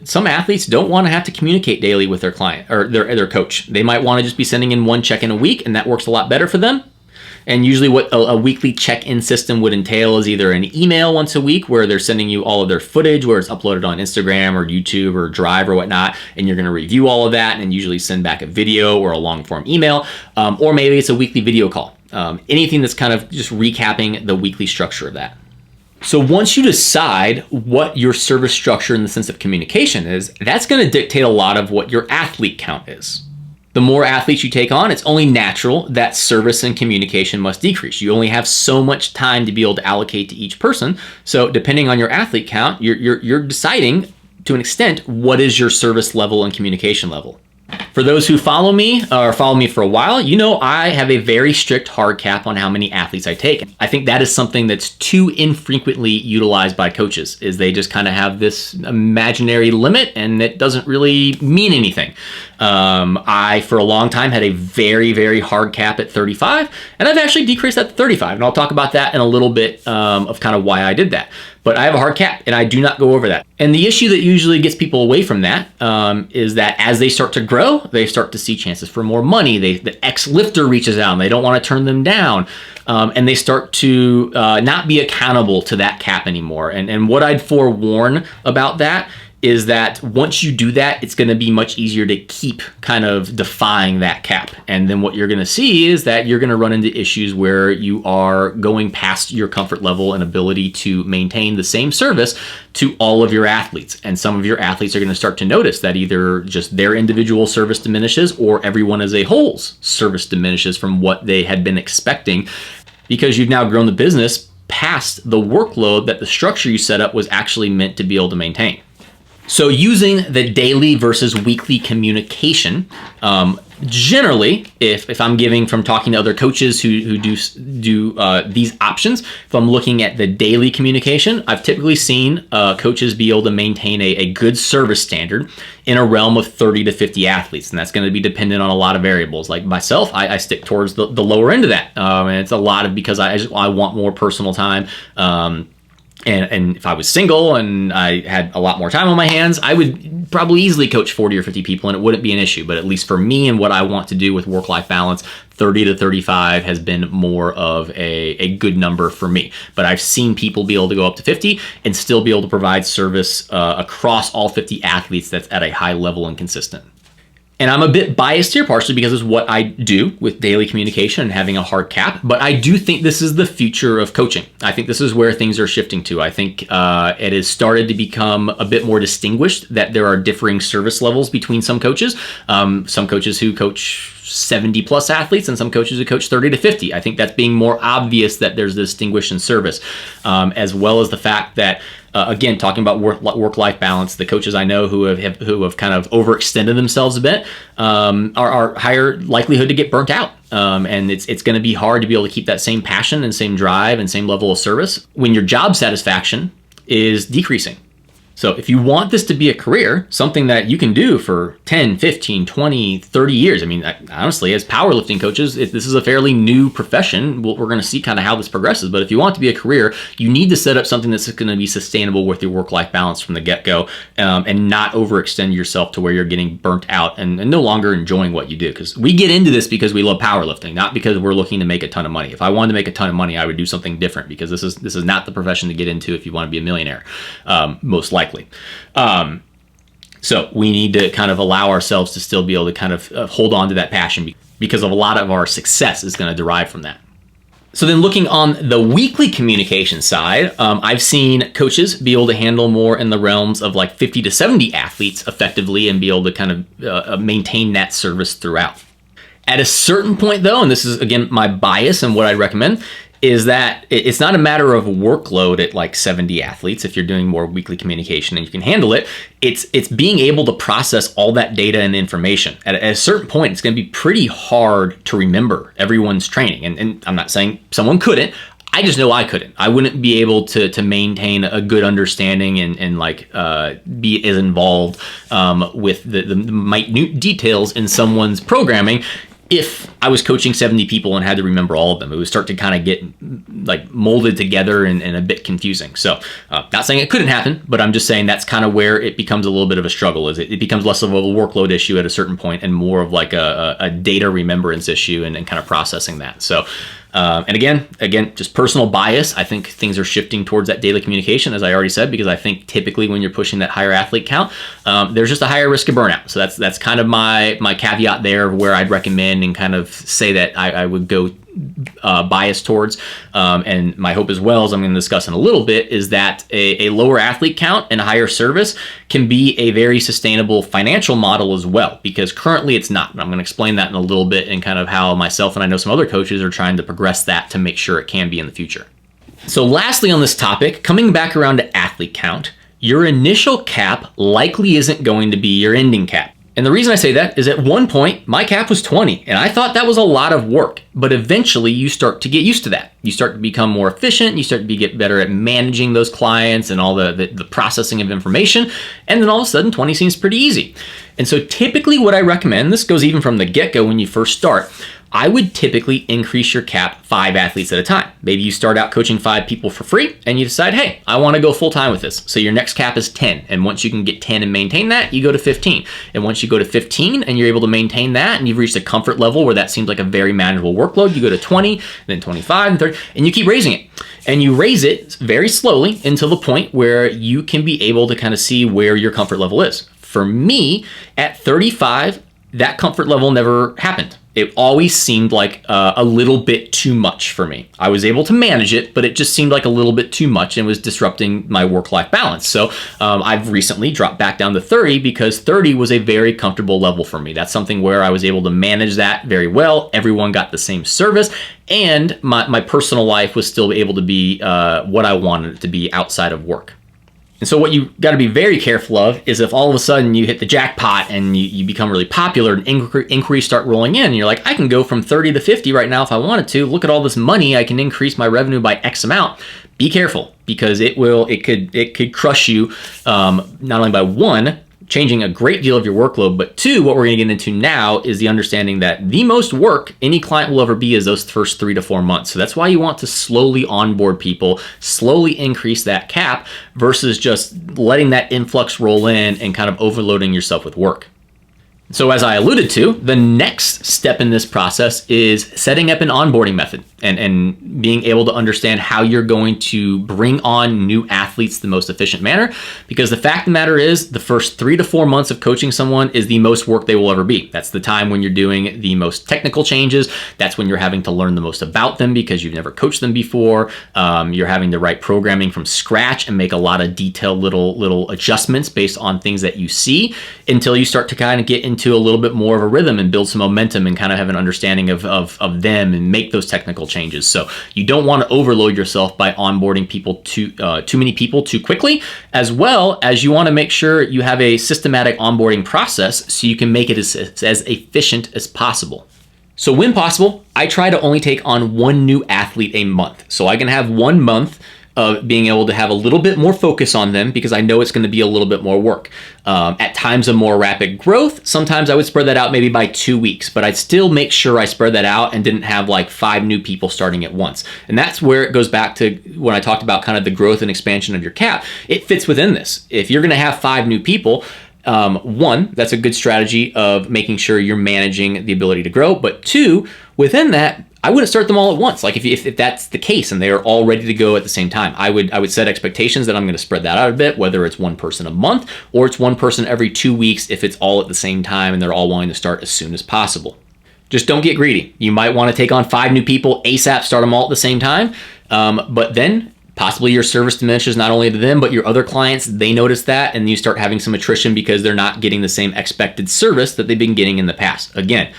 Some athletes don't want to have to communicate daily with their client or their coach. They might want to just be sending in one check-in a week, and that works a lot better for them. And usually what a weekly check-in system would entail is either an email once a week where they're sending you all of their footage, where it's uploaded on Instagram or YouTube or Drive or whatnot, and you're going to review all of that and usually send back a video or a long-form email, or maybe it's a weekly video call. Anything that's kind of just recapping the weekly structure of that. So once you decide what your service structure in the sense of communication is, that's going to dictate a lot of what your athlete count is. The more athletes you take on, it's only natural that service and communication must decrease. You only have so much time to be able to allocate to each person. So depending on your athlete count, you're deciding to an extent what is your service level and communication level. For those who follow me or follow me for a while, you know I have a very strict hard cap on how many athletes I take. I think that is something that's too infrequently utilized by coaches, is they just kind of have this imaginary limit and it doesn't really mean anything. I, for a long time, had a very, very hard cap at 35, and I've actually decreased that to 35, and I'll talk about that in a little bit of kind of why I did that. But I have a hard cap, and I do not go over that. And the issue that usually gets people away from that is that as they start to grow, they start to see chances for more money. The ex-lifter reaches out, and they don't want to turn them down. And they start to not be accountable to that cap anymore. And what I'd forewarn about that is that once you do that, it's going to be much easier to keep kind of defying that cap. And then what you're going to see is that you're going to run into issues where you are going past your comfort level and ability to maintain the same service to all of your athletes. And some of your athletes are going to start to notice that either just their individual service diminishes or everyone as a whole's service diminishes from what they had been expecting, because you've now grown the business past the workload that the structure you set up was actually meant to be able to maintain. So using the daily versus weekly communication, generally, if I'm giving from talking to other coaches who do these options, if I'm looking at the daily communication, I've typically seen coaches be able to maintain a good service standard in a realm of 30 to 50 athletes. And that's going to be dependent on a lot of variables. Like myself, I stick towards the lower end of that. And it's a lot of because I want more personal time. And if I was single and I had a lot more time on my hands, I would probably easily coach 40 or 50 people and it wouldn't be an issue. But at least for me and what I want to do with work-life balance, 30 to 35 has been more of a good number for me. But I've seen people be able to go up to 50 and still be able to provide service across all 50 athletes that's at a high level and consistent. And I'm a bit biased here, partially because it's what I do with daily communication and having a hard cap. But I do think this is the future of coaching. I think this is where things are shifting to. I think it has started to become a bit more distinguished that there are differing service levels between some coaches. Some coaches who coach 70 plus athletes and some coaches who coach 30 to 50. I think that's being more obvious that there's this distinction in service, as well as the fact that again, talking about work-life balance, the coaches I know who have kind of overextended themselves a bit are higher likelihood to get burnt out. And it's going to be hard to be able to keep that same passion and same drive and same level of service when your job satisfaction is decreasing. So if you want this to be a career, something that you can do for 10, 15, 20, 30 years, I mean, honestly, as powerlifting coaches, this is a fairly new profession. We're going to see kind of how this progresses. But if you want it to be a career, you need to set up something that's going to be sustainable with your work-life balance from the get-go, and not overextend yourself to where you're getting burnt out and no longer enjoying what you do. Because we get into this because we love powerlifting, not because we're looking to make a ton of money. If I wanted to make a ton of money, I would do something different, because this is not the profession to get into if you want to be a millionaire, most likely. So we need to kind of allow ourselves to still be able to kind of hold on to that passion, because of a lot of our success is going to derive from that. So then looking on the weekly communication side, I've seen coaches be able to handle more in the realms of like 50 to 70 athletes effectively and be able to kind of maintain that service throughout. At a certain point though, and this is again my bias and what I'd recommend, is that it's not a matter of workload at like 70 athletes. If you're doing more weekly communication and you can handle it, it's being able to process all that data and information. At a certain point, it's going to be pretty hard to remember everyone's training. And I'm not saying someone couldn't. I just know I couldn't. I wouldn't be able to maintain a good understanding and like be as involved with the minute details in someone's programming if I was coaching 70 people and had to remember all of them. It would start to kind of get like molded together and a bit confusing. So not saying it couldn't happen, but I'm just saying that's kind of where it becomes a little bit of a struggle. Is it becomes less of a workload issue at a certain point and more of like a data remembrance issue and kind of processing that. So and again, just personal bias. I think things are shifting towards that daily communication, as I already said, because I think typically when you're pushing that higher athlete count, there's just a higher risk of burnout. So that's kind of my caveat there, where I'd recommend and kind of say that I would go bias towards. And my hope as well, as I'm going to discuss in a little bit, is that a lower athlete count and a higher service can be a very sustainable financial model as well, because currently it's not. And I'm going to explain that in a little bit and kind of how myself and I know some other coaches are trying to progress that to make sure it can be in the future. So lastly on this topic, coming back around to athlete count, your initial cap likely isn't going to be your ending cap. And the reason I say that is at one point, my cap was 20, and I thought that was a lot of work. But eventually, you start to get used to that. You start to become more efficient. You start to get better at managing those clients and all the processing of information. And then all of a sudden, 20 seems pretty easy. And so typically what I recommend, this goes even from the get-go when you first start, I would typically increase your cap 5 athletes at a time. Maybe you start out coaching 5 people for free and you decide, hey, I want to go full time with this. So your next cap is 10. And once you can get 10 and maintain that, you go to 15. And once you go to 15 and you're able to maintain that and you've reached a comfort level where that seems like a very manageable workload, you go to 20, then 25, and 30, and you keep raising it. And you raise it very slowly until the point where you can be able to kind of see where your comfort level is. For me, at 35, that comfort level never happened. It always seemed like a little bit too much for me. I was able to manage it, but it just seemed like a little bit too much and was disrupting my work-life balance. So I've recently dropped back down to 30 because 30 was a very comfortable level for me. That's something where I was able to manage that very well. Everyone got the same service, and my personal life was still able to be what I wanted it to be outside of work. And so what you got to be very careful of is if all of a sudden you hit the jackpot and you become really popular and inquiries start rolling in, and you're like, I can go from 30 to 50 right now if I wanted to. Look at all this money. I can increase my revenue by X amount. Be careful, because it could crush you, not only by one, changing a great deal of your workload, but two, what we're going to get into now is the understanding that the most work any client will ever be is those first 3 to 4 months. So that's why you want to slowly onboard people, slowly increase that cap versus just letting that influx roll in and kind of overloading yourself with work. So as I alluded to, the next step in this process is setting up an onboarding method and being able to understand how you're going to bring on new athletes the most efficient manner. Because the fact of the matter is, the first 3 to 4 months of coaching someone is the most work they will ever be. That's the time when you're doing the most technical changes. That's when you're having to learn the most about them because you've never coached them before. You're having to write programming from scratch and make a lot of detailed little adjustments based on things that you see until you start to kind of get into a little bit more of a rhythm and build some momentum and kind of have an understanding of them and make those technical changes. So you don't want to overload yourself by onboarding people too many people too quickly, as well as you want to make sure you have a systematic onboarding process so you can make it as efficient as possible. So when possible, I try to only take on one new athlete a month. So I can have 1 month of being able to have a little bit more focus on them because I know it's going to be a little bit more work. At times of more rapid growth, sometimes I would spread that out maybe by 2 weeks, but I'd still make sure I spread that out and didn't have like 5 new people starting at once. And that's where it goes back to when I talked about kind of the growth and expansion of your cap. It fits within this. If you're going to have 5 new people, one, that's a good strategy of making sure you're managing the ability to grow. But 2, within that, I wouldn't start them all at once. Like if that's the case and they are all ready to go at the same time, I would set expectations that I'm going to spread that out a bit, whether it's one person a month or it's one person every 2 weeks if it's all at the same time and they're all wanting to start as soon as possible. Just don't get greedy. You might want to take on 5 new people ASAP, start them all at the same time, but then possibly your service diminishes not only to them, but your other clients, they notice that and you start having some attrition because they're not getting the same expected service that they've been getting in the past. Again,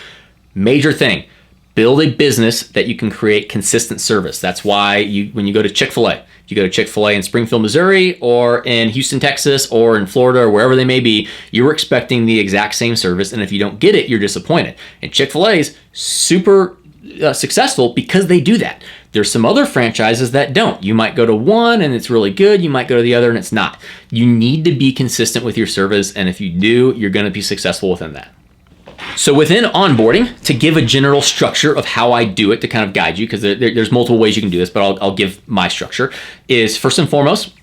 major thing, build a business that you can create consistent service. That's why when you go to Chick-fil-A, you go to Chick-fil-A in Springfield, Missouri, or in Houston, Texas, or in Florida, or wherever they may be, you're expecting the exact same service. And if you don't get it, you're disappointed. And Chick-fil-A is super successful because they do that. There's some other franchises that don't. You might go to one and it's really good. You might go to the other and it's not. You need to be consistent with your service. And if you do, you're going to be successful within that. So within onboarding, to give a general structure of how I do it to kind of guide you, because there's multiple ways you can do this, but I'll give my structure, is first and foremost,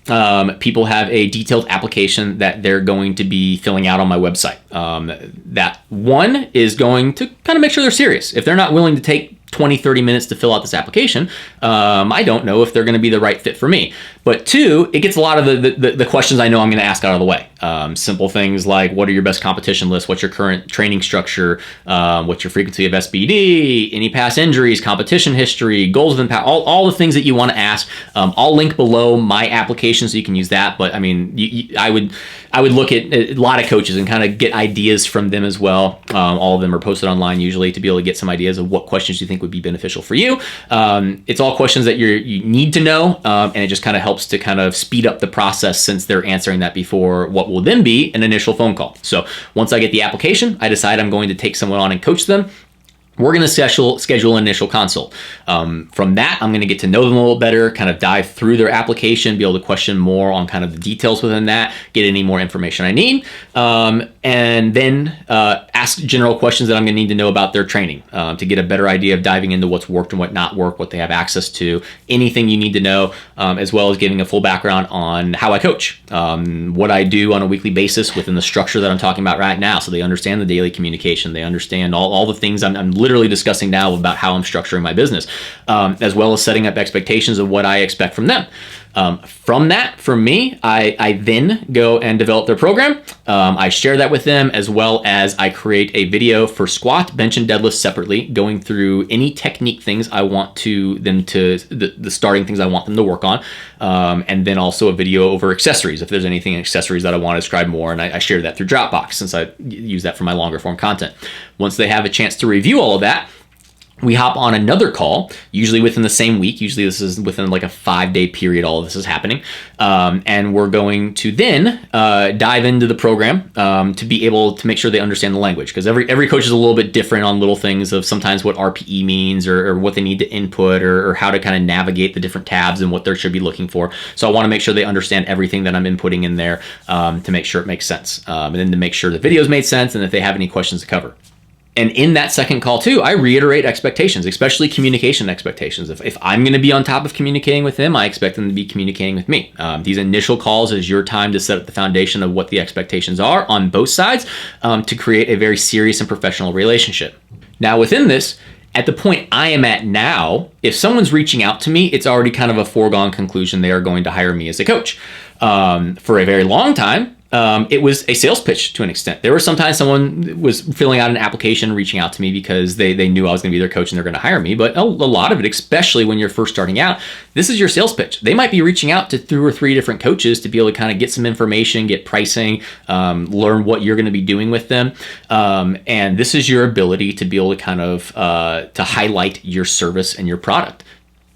people have a detailed application that they're going to be filling out on my website. That one is going to kind of make sure they're serious. If they're not willing to take 20, 30 minutes to fill out this application, I don't know if they're going to be the right fit for me. But 2, it gets a lot of the questions I know I'm going to ask out of the way. Simple things like, what are your best competition lists? What's your current training structure? What's your frequency of SBD? Any past injuries, competition history, goals of impact, all the things that you want to ask. I'll link below my application so you can use that. But I mean, I would look at a lot of coaches and kind of get ideas from them as well. All of them are posted online usually to be able to get some ideas of what questions you think would be beneficial for you. It's all questions that you need to know, and it just kind of helps to kind of speed up the process since they're answering that before what will then be an initial phone call. So once I get the application, I decide I'm going to take someone on and coach them. We're going to schedule an initial consult. From that, I'm going to get to know them a little better, kind of dive through their application, be able to question more on kind of the details within that, get any more information I need, and then ask general questions that I'm going to need to know about their training to get a better idea of diving into what's worked and what not worked, what they have access to, anything you need to know, as well as giving a full background on how I coach, what I do on a weekly basis within the structure that I'm talking about right now, so they understand the daily communication, they understand all the things I'm literally discussing now about how I'm structuring my business, as well as setting up expectations of what I expect from them. From that, for me, I then go and develop their program. I share that with them, as well as I create a video for squat, bench, and deadlift separately, going through any technique things I want the starting things I want them to work on. And then also a video over accessories, if there's anything in accessories that I want to describe more. And I share that through Dropbox since I use that for my longer form content. Once they have a chance to review all of that, we hop on another call, usually within the same week. Usually this is within like a 5-day period, all of this is happening. And we're going to then dive into the program to be able to make sure they understand the language. Because every coach is a little bit different on little things of sometimes what RPE means or what they need to input or how to kind of navigate the different tabs and what they should be looking for. So I want to make sure they understand everything that I'm inputting in there to make sure it makes sense. And then to make sure the videos made sense and if they have any questions to cover. And in that second call too, I reiterate expectations, especially communication expectations. If I'm going to be on top of communicating with them, I expect them to be communicating with me. These initial calls is your time to set up the foundation of what the expectations are on both sides to create a very serious and professional relationship. Now within this, at the point I am at now, if someone's reaching out to me, it's already kind of a foregone conclusion they are going to hire me as a coach. For a very long time, it was a sales pitch to an extent. There were sometimes someone was filling out an application, reaching out to me because they knew I was going to be their coach and they're going to hire me. But a lot of it, especially when you're first starting out, this is your sales pitch. They might be reaching out to 2 or 3 different coaches to be able to kind of get some information, get pricing, learn what you're going to be doing with them. And this is your ability to be able to kind of to highlight your service and your product.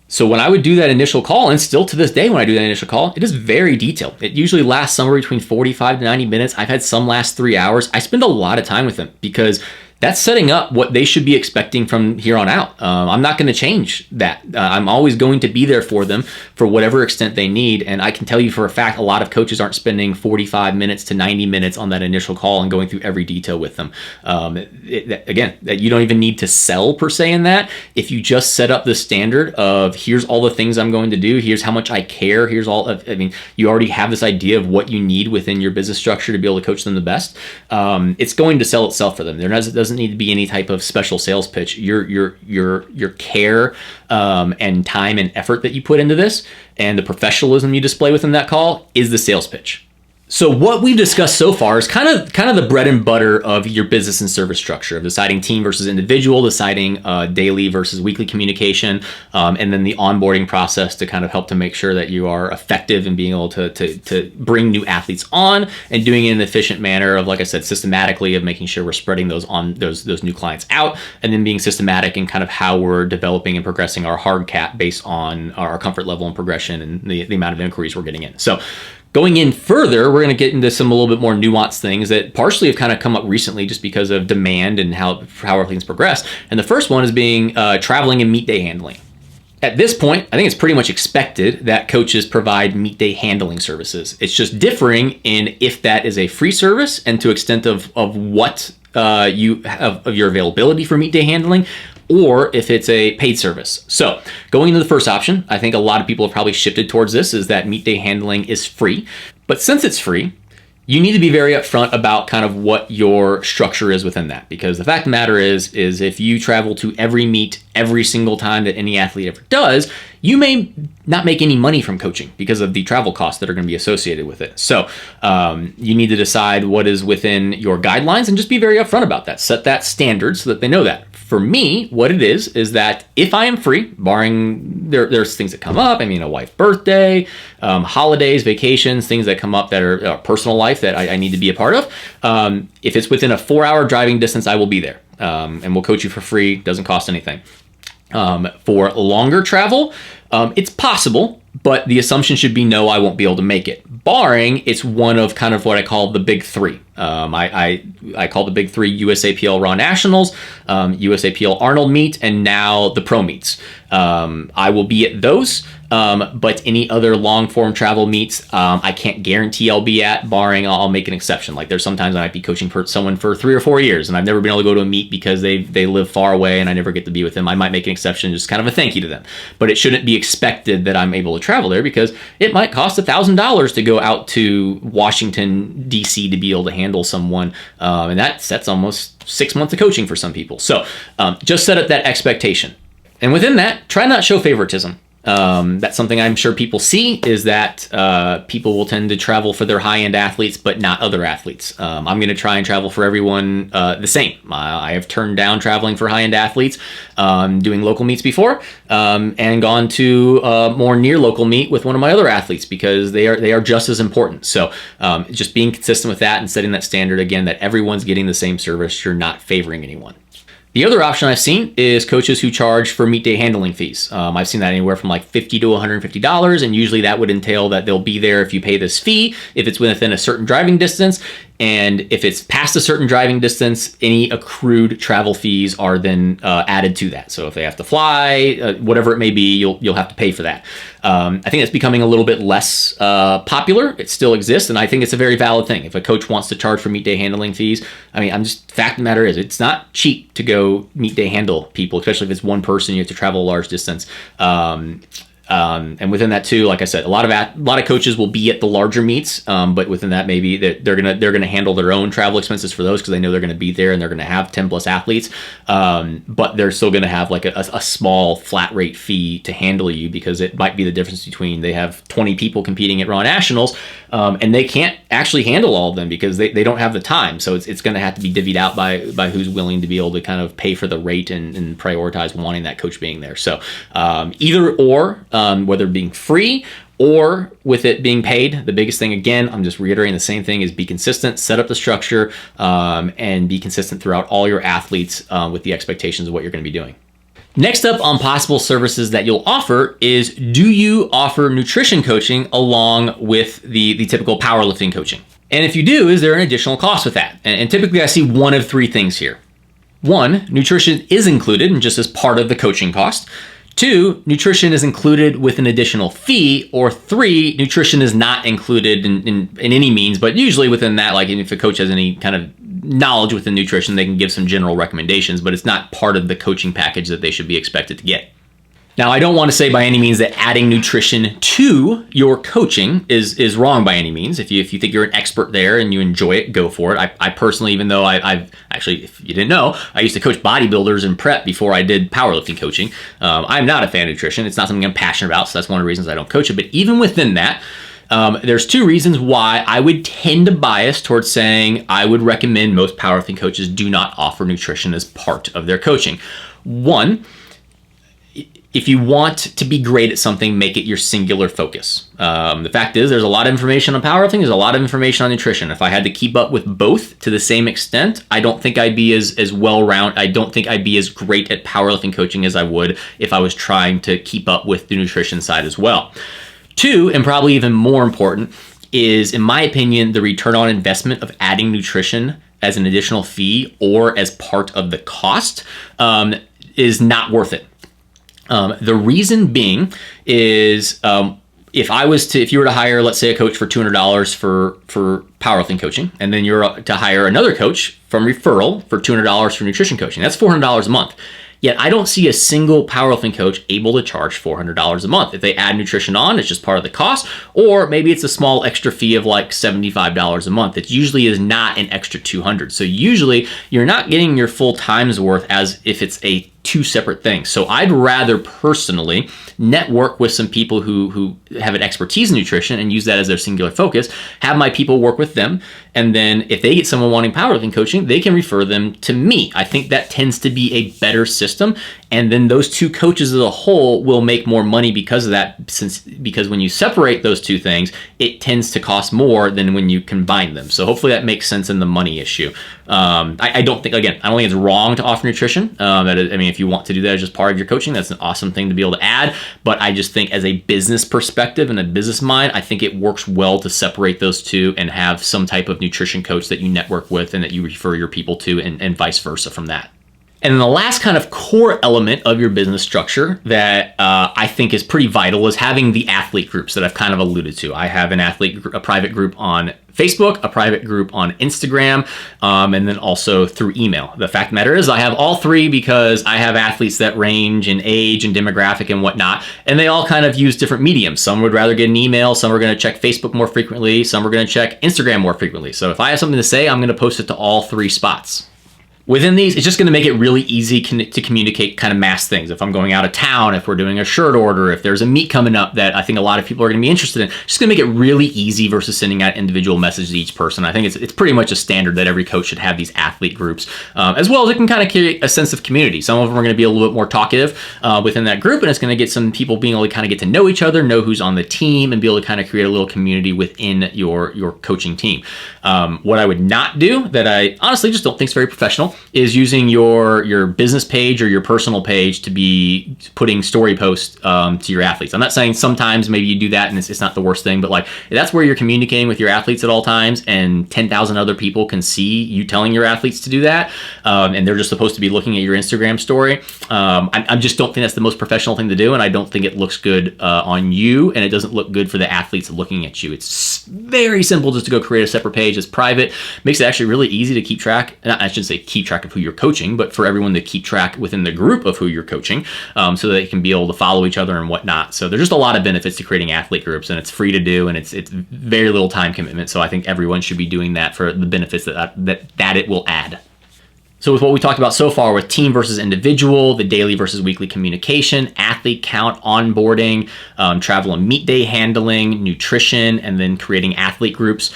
So when I would do that initial call, and still to this day when I do that initial call, it is very detailed. It usually lasts somewhere between 45 to 90 minutes. I've had some last 3 hours. I spend a lot of time with them because that's setting up what they should be expecting from here on out. I'm not going to change that. I'm always going to be there for them for whatever extent they need. And I can tell you for a fact, a lot of coaches aren't spending 45 minutes to 90 minutes on that initial call and going through every detail with them. Again, that you don't even need to sell per se in that. If you just set up the standard of here's all the things I'm going to do, here's how much I care, here's all of, I mean, you already have this idea of what you need within your business structure to be able to coach them the best. It's going to sell itself for them. There doesn't need to be any type of special sales pitch. Your care and time and effort that you put into this and the professionalism you display within that call is the sales pitch. So what we've discussed so far is kind of the bread and butter of your business and service structure of deciding team versus individual, deciding daily versus weekly communication, and then the onboarding process to kind of help to make sure that you are effective in being able to bring new athletes on and doing it in an efficient manner of, like I said, systematically of making sure we're spreading those new clients out, and then being systematic in kind of how we're developing and progressing our hard cap based on our comfort level and progression and the amount of inquiries we're getting in. So going in further, we're going to get into some a little bit more nuanced things that partially have kind of come up recently just because of demand and how things progress. And the first one is being traveling and meet day handling. At this point, I think it's pretty much expected that coaches provide meet day handling services. It's just differing in if that is a free service and to extent of what you have of your availability for meet day handling, or if it's a paid service. So going into the first option, I think a lot of people have probably shifted towards this, is that meet day handling is free. But since it's free, you need to be very upfront about kind of what your structure is within that. Because the fact of the matter is if you travel to every meet every single time that any athlete ever does, you may not make any money from coaching because of the travel costs that are going to be associated with it. So you need to decide what is within your guidelines and just be very upfront about that. Set that standard so that they know that. For me, what it is that if I am free, barring there's things that come up, I mean, a wife's birthday, holidays, vacations, things that come up that are personal life that I need to be a part of. If it's within a 4-hour driving distance, I will be there. And we'll coach you for free. Doesn't cost anything. For longer travel, it's possible, but the assumption should be no, I won't be able to make it. Barring it's one of kind of what I call the big three. I call the big three USAPL Raw Nationals, USAPL Arnold meet, and now the pro meets. I will be at those, but any other long form travel meets, I can't guarantee I'll be at, barring I'll make an exception. Like there's sometimes I might be coaching for someone for 3 or 4 years and I've never been able to go to a meet because they live far away and I never get to be with them. I might make an exception, just kind of a thank you to them. But it shouldn't be expected that I'm able to travel there because it might cost $1,000 to go out to Washington, D.C. to be able to handle someone. And that's almost 6 months of coaching for some people. So just set up that expectation. And within that, try not to show favoritism. That's something I'm sure people see, is that people will tend to travel for their high-end athletes, but not other athletes. I'm going to try and travel for everyone the same. I have turned down traveling for high-end athletes, doing local meets before, and gone to a more near local meet with one of my other athletes because they are just as important. So just being consistent with that and setting that standard again, that everyone's getting the same service. You're not favoring anyone. The other option I've seen is coaches who charge for meet day handling fees. I've seen that anywhere from like $50 to $150, and usually that would entail that they'll be there if you pay this fee, if it's within a certain driving distance, and if it's past a certain driving distance, any accrued travel fees are then added to that. So if they have to fly, whatever it may be, you'll have to pay for that. I think it's becoming a little bit less popular. It still exists, and I think it's a very valid thing. If a coach wants to charge for meet day handling fees, I mean, fact of the matter is, it's not cheap to go meet day handle people, especially if it's one person, you have to travel a large distance. And within that too, like I said, a lot of coaches will be at the larger meets, but within that, maybe they're gonna handle their own travel expenses for those because they know they're gonna be there and they're gonna have 10 plus athletes. But they're still gonna have like a small flat rate fee to handle you because it might be the difference between they have 20 people competing at Raw Nationals, and they can't actually handle all of them because they don't have the time. So it's gonna have to be divvied out by who's willing to be able to kind of pay for the rate and prioritize wanting that coach being there. So either or. Whether being free or with it being paid, the biggest thing, again, I'm just reiterating the same thing, is be consistent, set up the structure, and be consistent throughout all your athletes with the expectations of what you're going to be doing. Next up on possible services that you'll offer is, do you offer nutrition coaching along with the typical powerlifting coaching? And if you do, is there an additional cost with that? And typically I see one of three things here. 1, nutrition is included and just as part of the coaching cost. 2, nutrition is included with an additional fee. Or 3, nutrition is not included in any means, but usually within that, like if a coach has any kind of knowledge within nutrition, they can give some general recommendations, but it's not part of the coaching package that they should be expected to get. Now, I don't want to say by any means that adding nutrition to your coaching is wrong by any means. If you think you're an expert there and you enjoy it, go for it. I personally, even though I've actually, if you didn't know, I used to coach bodybuilders in prep before I did powerlifting coaching. I'm not a fan of nutrition. It's not something I'm passionate about, so that's one of the reasons I don't coach it. But even within that, there's 2 reasons why I would tend to bias towards saying I would recommend most powerlifting coaches do not offer nutrition as part of their coaching. 1, if you want to be great at something, make it your singular focus. The fact is, there's a lot of information on powerlifting. There's a lot of information on nutrition. If I had to keep up with both to the same extent, I don't think I'd be as well-rounded. I don't think I'd be as great at powerlifting coaching as I would if I was trying to keep up with the nutrition side as well. 2, and probably even more important, is, in my opinion, the return on investment of adding nutrition as an additional fee or as part of the cost is not worth it. The reason being is if you were to hire, let's say, a coach for $200 for powerlifting coaching, and then you're to hire another coach from referral for $200 for nutrition coaching, that's $400 a month. Yet I don't see a single powerlifting coach able to charge $400 a month. If they add nutrition on, it's just part of the cost, or maybe it's a small extra fee of like $75 a month. It usually is not an extra $200. So usually you're not getting your full time's worth as if it's a 2 separate things. So I'd rather personally network with some people who have an expertise in nutrition and use that as their singular focus, have my people work with them, and then if they get someone wanting powerlifting coaching, they can refer them to me. I think that tends to be a better system, and then those 2 coaches as a whole will make more money because of that, because when you separate those 2 things, it tends to cost more than when you combine them. So hopefully that makes sense in the money issue. I don't think it's wrong to offer nutrition. If you want to do that as just part of your coaching, that's an awesome thing to be able to add. But I just think as a business perspective and a business mind, I think it works well to separate those 2 and have some type of nutrition coach that you network with and that you refer your people to, and vice versa from that. And then the last kind of core element of your business structure that I think is pretty vital is having the athlete groups that I've kind of alluded to. I have a private group on Facebook, a private group on Instagram, and then also through email. The fact of the matter is I have all 3 because I have athletes that range in age and demographic and whatnot, and they all kind of use different mediums. Some would rather get an email, some are going to check Facebook more frequently, some are going to check Instagram more frequently. So if I have something to say, I'm going to post it to all 3 spots. Within these, it's just going to make it really easy to communicate kind of mass things. If I'm going out of town, if we're doing a shirt order, if there's a meet coming up that I think a lot of people are going to be interested in, just going to make it really easy versus sending out individual messages to each person. I think it's pretty much a standard that every coach should have these athlete groups, as well as it can kind of create a sense of community. Some of them are going to be a little bit more talkative within that group, and it's going to get some people being able to kind of get to know each other, know who's on the team, and be able to kind of create a little community within your coaching team. What I would not do, that I honestly just don't think is very professional, is using your business page or your personal page to be putting story posts to your athletes. I'm not saying sometimes maybe you do that and it's not the worst thing, but like that's where you're communicating with your athletes at all times, and 10,000 other people can see you telling your athletes to do that, and they're just supposed to be looking at your Instagram story. I just don't think that's the most professional thing to do, and I don't think it looks good on you, and it doesn't look good for the athletes looking at you. It's very simple just to go create a separate page. It's private, makes it actually really easy to keep track. I shouldn't say keep track of who you're coaching, but for everyone to keep track within the group of who you're coaching, so that they can be able to follow each other and whatnot. So there's just a lot of benefits to creating athlete groups, and it's free to do, and it's very little time commitment. So I think everyone should be doing that for the benefits that it will add. So with what we talked about so far with team versus individual, the daily versus weekly communication, athlete count, onboarding, travel and meet day handling, nutrition, and then creating athlete groups,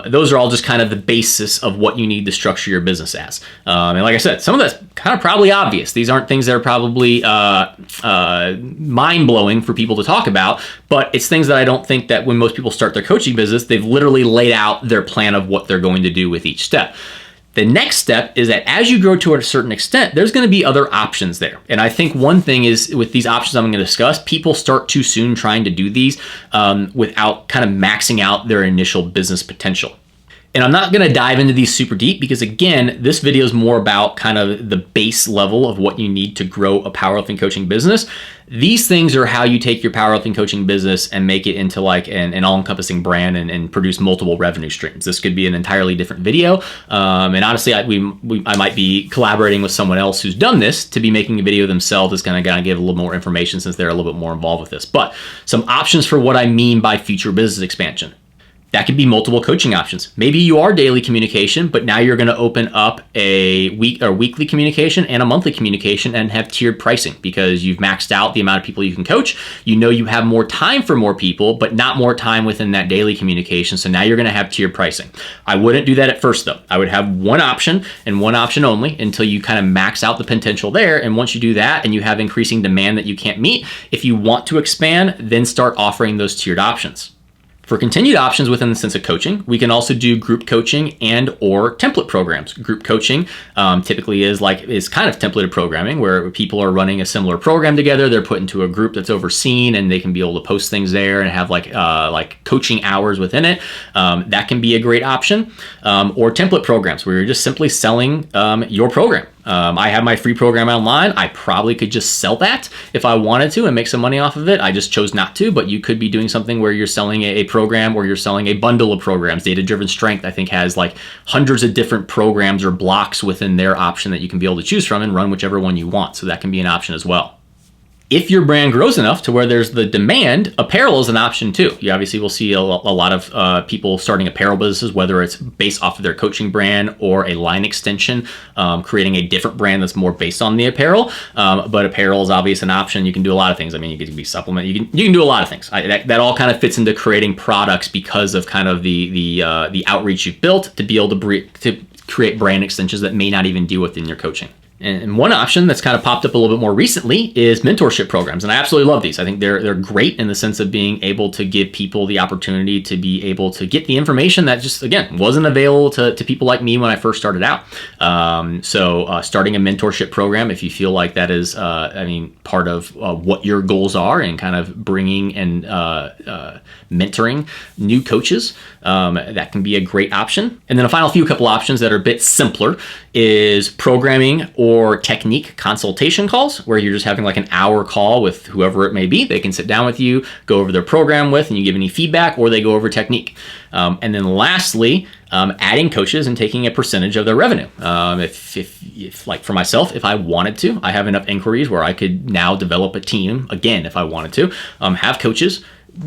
those are all just kind of the basis of what you need to structure your business as. And like I said, some of that's kind of probably obvious. These aren't things that are probably mind-blowing for people to talk about, but it's things that I don't think that when most people start their coaching business, they've literally laid out their plan of what they're going to do with each step. The next step is that as you grow to a certain extent, there's going to be other options there. And I think one thing is with these options I'm going to discuss, people start too soon trying to do these without kind of maxing out their initial business potential. And I'm not going to dive into these super deep because, again, this video is more about kind of the base level of what you need to grow a powerlifting coaching business. These things are how you take your powerlifting coaching business and make it into like an all-encompassing brand and produce multiple revenue streams. This could be an entirely different video. And honestly, I might be collaborating with someone else who's done this to be making a video themselves that's going to give a little more information since they're a little bit more involved with this. But some options for what I mean by future business expansion. That could be multiple coaching options. Maybe you are daily communication, but now you're going to open up a weekly communication and a monthly communication and have tiered pricing because you've maxed out the amount of people you can coach. You know you have more time for more people, but not more time within that daily communication. So now you're going to have tiered pricing. I wouldn't do that at first though. I would have one option and one option only until you kind of max out the potential there. And once you do that and you have increasing demand that you can't meet, if you want to expand, then start offering those tiered options. For continued options within the sense of coaching, we can also do group coaching and or template programs. Group coaching typically is kind of templated programming where people are running a similar program together. They're put into a group that's overseen and they can be able to post things there and have like coaching hours within it. That can be a great option. Or template programs where you're just simply selling your program. I have my free program online. I probably could just sell that if I wanted to and make some money off of it. I just chose not to, but you could be doing something where you're selling a program or you're selling a bundle of programs. Data-Driven Strength, I think, has like hundreds of different programs or blocks within their option that you can be able to choose from and run whichever one you want. So that can be an option as well. If your brand grows enough to where there's the demand, apparel is an option too. You obviously will see a lot of people starting apparel businesses, whether it's based off of their coaching brand or a line extension, creating a different brand that's more based on the apparel. But apparel is obviously an option. You can do a lot of things. I mean, you can be supplement. You can do a lot of things. That all kind of fits into creating products because of kind of the outreach you've built to be able to create brand extensions that may not even deal within your coaching. And one option that's kind of popped up a little bit more recently is mentorship programs. And I absolutely love these. I think they're great in the sense of being able to give people the opportunity to be able to get the information that just, again, wasn't available to people like me when I first started out. So starting a mentorship program, if you feel like that is, part of what your goals are and kind of bringing and mentoring new coaches, that can be a great option. And then a final couple options that are a bit simpler is programming or technique consultation calls, where you're just having like an hour call with whoever it may be. They can sit down with you, go over their program with, and you give any feedback, or they go over technique. And then lastly, adding coaches and taking a percentage of their revenue. If like for myself, if I wanted to, I have enough inquiries where I could now develop a team again, if I wanted to, have coaches,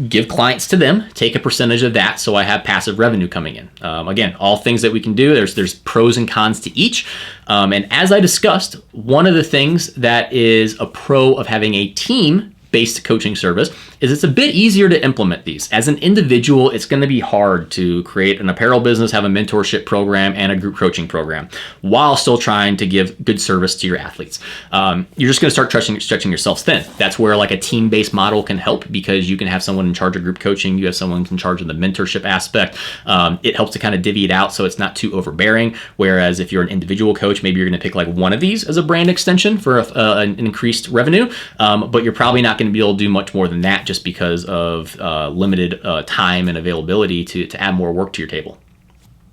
give clients to them, take a percentage of that so I have passive revenue coming in. Again, all things that we can do. There's pros and cons to each. And as I discussed, one of the things that is a pro of having a team-based coaching service is it's a bit easier to implement these. As an individual, it's going to be hard to create an apparel business, have a mentorship program, and a group coaching program while still trying to give good service to your athletes. You're just going to start stretching yourselves thin. That's where like a team-based model can help because you can have someone in charge of group coaching. You have someone in charge of the mentorship aspect. It helps to kind of divvy it out so it's not too overbearing. Whereas if you're an individual coach, maybe you're going to pick like one of these as a brand extension for an increased revenue, but you're probably not going to be able to do much more than that just because of limited time and availability to add more work to your table.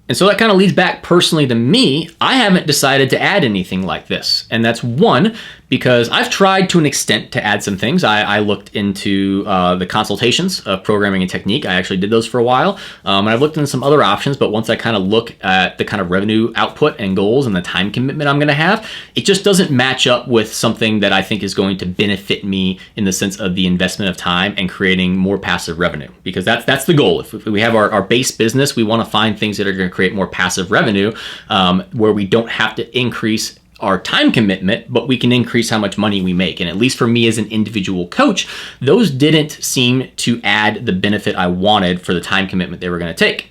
And so that kind of leads back personally to me. I haven't decided to add anything like this. And that's one, because I've tried to an extent to add some things. I looked into the consultations of programming and technique. I actually did those for a while. And I've looked into some other options, but once I kind of look at the kind of revenue output and goals and the time commitment I'm going to have, it just doesn't match up with something that I think is going to benefit me in the sense of the investment of time and creating more passive revenue. Because that's the goal. If we have our base business, we want to find things that are going to create more passive revenue where we don't have to increase our time commitment, but we can increase how much money we make. And at least for me as an individual coach, those didn't seem to add the benefit I wanted for the time commitment they were going to take.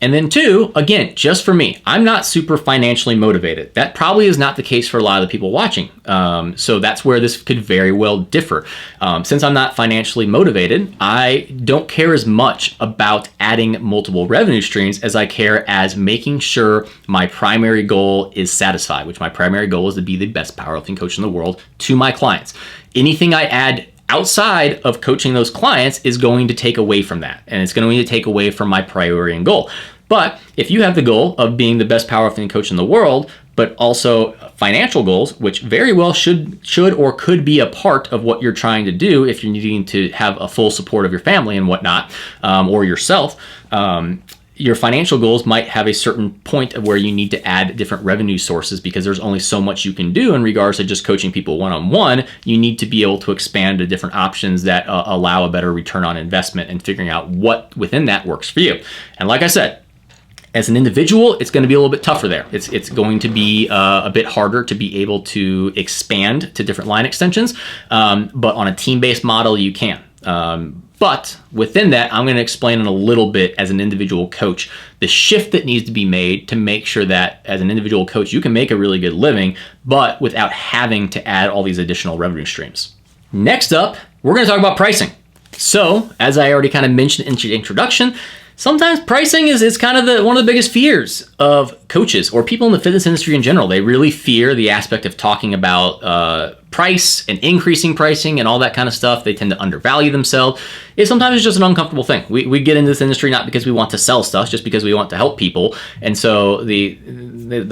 And then two, again, just for me, I'm not super financially motivated. That probably is not the case for a lot of the people watching. So that's where this could very well differ. Since I'm not financially motivated, I don't care as much about adding multiple revenue streams as I care as making sure my primary goal is satisfied, which my primary goal is to be the best powerlifting coach in the world to my clients. Anything I add outside of coaching those clients is going to take away from that. And it's going to take away from my priority and goal. But if you have the goal of being the best powerlifting coach in the world, but also financial goals, which very well should or could be a part of what you're trying to do if you're needing to have a full support of your family and whatnot, or yourself, your financial goals might have a certain point of where you need to add different revenue sources because there's only so much you can do in regards to just coaching people one-on-one. You need to be able to expand to different options that allow a better return on investment and figuring out what within that works for you. And like I said, as an individual, it's going to be a little bit tougher there. It's going to be a bit harder to be able to expand to different line extensions, but on a team-based model, you can. But within that, I'm going to explain in a little bit as an individual coach, the shift that needs to be made to make sure that as an individual coach, you can make a really good living, but without having to add all these additional revenue streams. Next up, we're going to talk about pricing. So as I already kind of mentioned in the introduction, sometimes pricing is kind of one of the biggest fears of coaches or people in the fitness industry in general. They really fear the aspect of talking about price and increasing pricing and all that kind of stuff. They tend to undervalue themselves. Sometimes it's just an uncomfortable thing. We get into this industry not because we want to sell stuff, just because we want to help people. And so the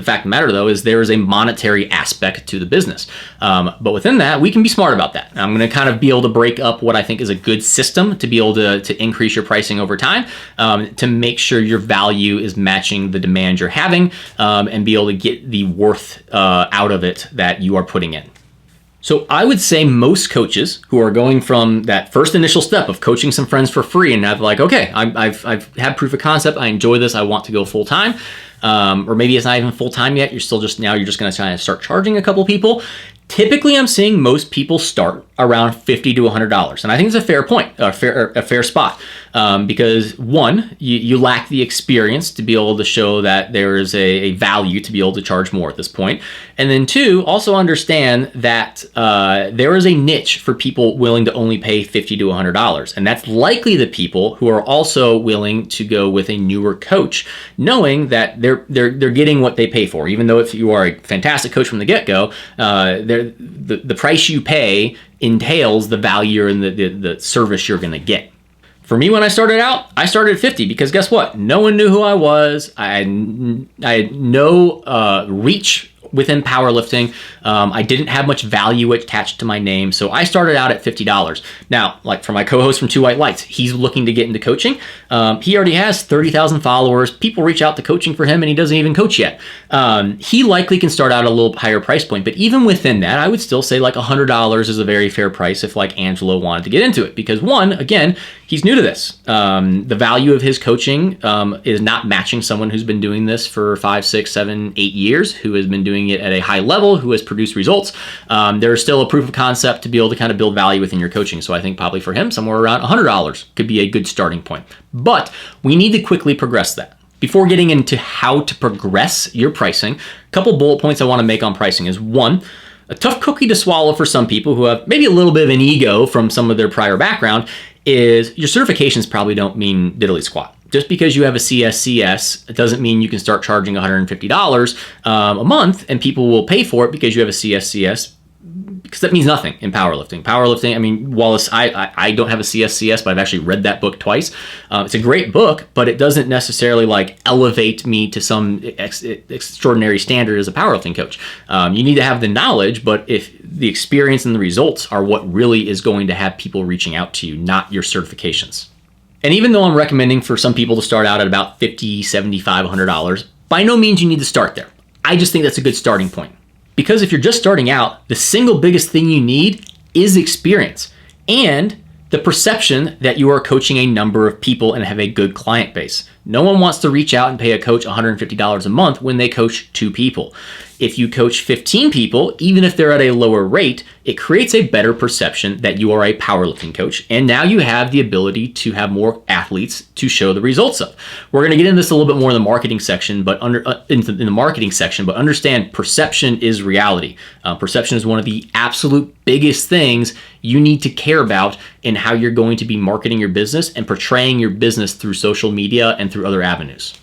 fact of the matter, though, is there is a monetary aspect to the business. But within that, we can be smart about that. I'm going to kind of be able to break up what I think is a good system to be able to increase your pricing over time, to make sure your value is matching the demand you're having, and be able to get the worth out of it that you are putting in. So I would say most coaches who are going from that first initial step of coaching some friends for free and have like, okay, I've had proof of concept, I enjoy this, I want to go full time, or maybe it's not even full time yet. You're just going to try and start charging a couple people. Typically, I'm seeing most people start around $50 to $100, and I think it's a fair point, a fair spot, because one, you lack the experience to be able to show that there is a value to be able to charge more at this point, and then two, also understand that there is a niche for people willing to only pay $50 to $100, and that's likely the people who are also willing to go with a newer coach, knowing that they're getting what they pay for. Even though if you are a fantastic coach from the get-go, the price you pay entails the value and the service you're going to get. For me, when I started out, I started at 50 because guess what? No one knew who I was. I had no reach within powerlifting. I didn't have much value attached to my name, so I started out at $50. Now, like for my co-host from Two White Lights, he's looking to get into coaching. He already has 30,000 followers. People reach out to coaching for him, and he doesn't even coach yet. He likely can start out at a little higher price point, but even within that, I would still say like $100 is a very fair price if like Angelo wanted to get into it, because one, again, he's new to this. The value of his coaching is not matching someone who's been doing this for 5, 6, 7, 8 years, who has been doing it at a high level, who has produced results. There is still a proof of concept to be able to kind of build value within your coaching. So I think probably for him, somewhere around $100 could be a good starting point. But we need to quickly progress that. Before getting into how to progress your pricing, a couple bullet points I want to make on pricing is one, a tough cookie to swallow for some people who have maybe a little bit of an ego from some of their prior background is your certifications probably don't mean diddly squat. Just because you have a CSCS, it doesn't mean you can start charging $150 a month and people will pay for it because you have a CSCS, because that means nothing in powerlifting. Powerlifting, I mean, Wallace, I don't have a CSCS, but I've actually read that book twice. It's a great book, but it doesn't necessarily like elevate me to some extraordinary standard as a powerlifting coach. You need to have the knowledge, but if the experience and the results are what really is going to have people reaching out to you, not your certifications. And even though I'm recommending for some people to start out at about $50, $75, $100, by no means you need to start there. I just think that's a good starting point. Because if you're just starting out, the single biggest thing you need is experience and the perception that you are coaching a number of people and have a good client base. No one wants to reach out and pay a coach $150 a month when they coach 2 people. If you coach 15 people, even if they're at a lower rate, it creates a better perception that you are a powerlifting coach. And now you have the ability to have more athletes to show the results of. We're going to get into this a little bit more in the marketing section, but in the marketing section, but understand perception is reality. Perception is one of the absolute biggest things you need to care about in how you're going to be marketing your business and portraying your business through social media and through other avenues.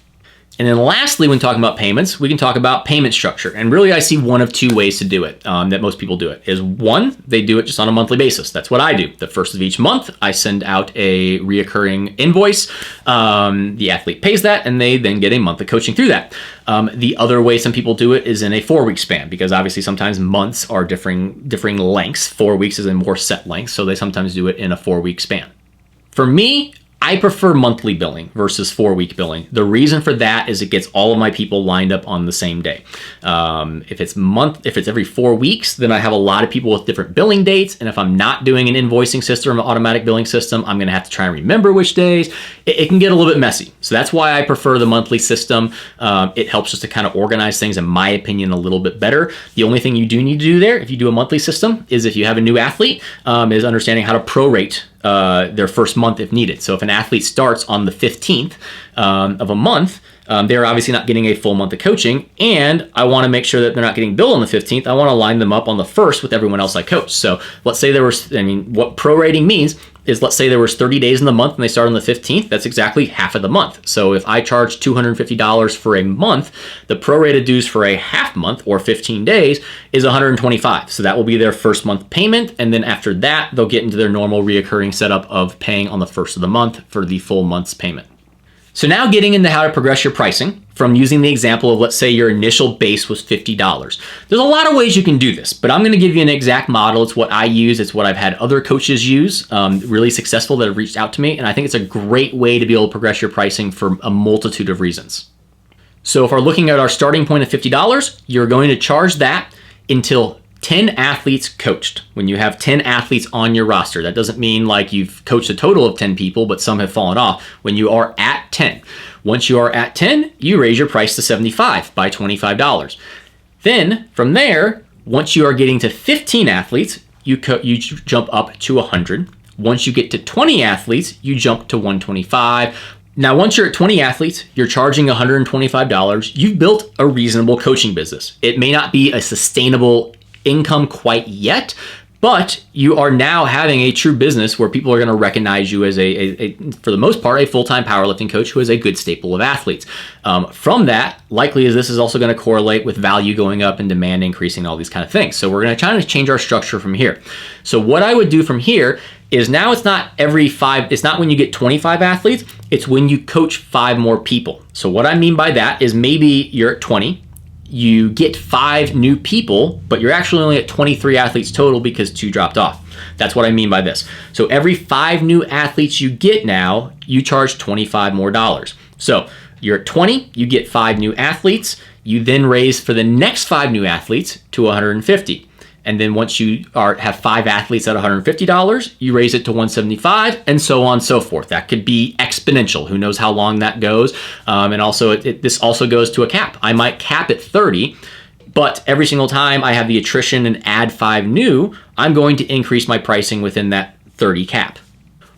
And then lastly, when talking about payments, we can talk about payment structure. And really, I see one of two ways to do it that most people do it. Is one, they do it just on a monthly basis. That's what I do. The first of each month, I send out a reoccurring invoice. The athlete pays that, and they then get a month of coaching through that. The other way some people do it is in a 4-week span, because obviously sometimes months are differing lengths. 4 weeks is a more set length, so they sometimes do it in a 4-week span. For me, I prefer monthly billing versus 4-week billing. The reason for that is it gets all of my people lined up on the same day. If it's every 4 weeks, then I have a lot of people with different billing dates. And if I'm not doing an invoicing system or an automatic billing system, I'm gonna have to try and remember which days. It can get a little bit messy. So that's why I prefer the monthly system. It helps us to kind of organize things, in my opinion, a little bit better. The only thing you do need to do there, if you do a monthly system, is if you have a new athlete, is understanding how to prorate their first month if needed. So if an athlete starts on the 15th of a month, they're obviously not getting a full month of coaching, and I want to make sure that they're not getting billed on the 15th. I want to line them up on the 1st with everyone else I coach. So let's say what prorating means is, let's say there was 30 days in the month and they start on the 15th, that's exactly half of the month. So if I charge $250 for a month, the prorated dues for a half month or 15 days is $125. So that will be their first month payment. And then after that, they'll get into their normal reoccurring setup of paying on the 1st of the month for the full month's payment. So now getting into how to progress your pricing from using the example of, let's say your initial base was $50. There's a lot of ways you can do this, but I'm going to give you an exact model. It's what I use. It's what I've had other coaches use, really successful, that have reached out to me. And I think it's a great way to be able to progress your pricing for a multitude of reasons. So if we're looking at our starting point of $50, you're going to charge that until 10 athletes coached. When you have 10 athletes on your roster, that doesn't mean like you've coached a total of 10 people, but some have fallen off. When you are at 10, once you are at 10, you raise your price to $75 by $25. Then from there, once you are getting to 15 athletes, you jump up to 100. Once you get to 20 athletes, you jump to 125. Now, once you're at 20 athletes, you're charging $125. You've built a reasonable coaching business. It may not be a sustainable income quite yet, but you are now having a true business where people are going to recognize you as for the most part, a full-time powerlifting coach who is a good staple of athletes. From that, likely as this is also going to correlate with value going up and demand increasing, all these kind of things. So we're going to try to change our structure from here. So what I would do from here is, now it's not it's not when you get 25 athletes, it's when you coach 5 more people. So what I mean by that is, maybe you're at 20, you get 5 new people, but you're actually only at 23 athletes total because 2 dropped off. That's what I mean by this. So every 5 new athletes you get now, you charge $25 more. So you're at 20, you get 5 new athletes, you then raise for the next 5 new athletes to $150. And then once you have 5 athletes at $150, you raise it to $175, and so on and so forth. That could be exponential. Who knows how long that goes? And also, this also goes to a cap. I might cap at 30, but every single time I have the attrition and add 5 new, I'm going to increase my pricing within that 30 cap.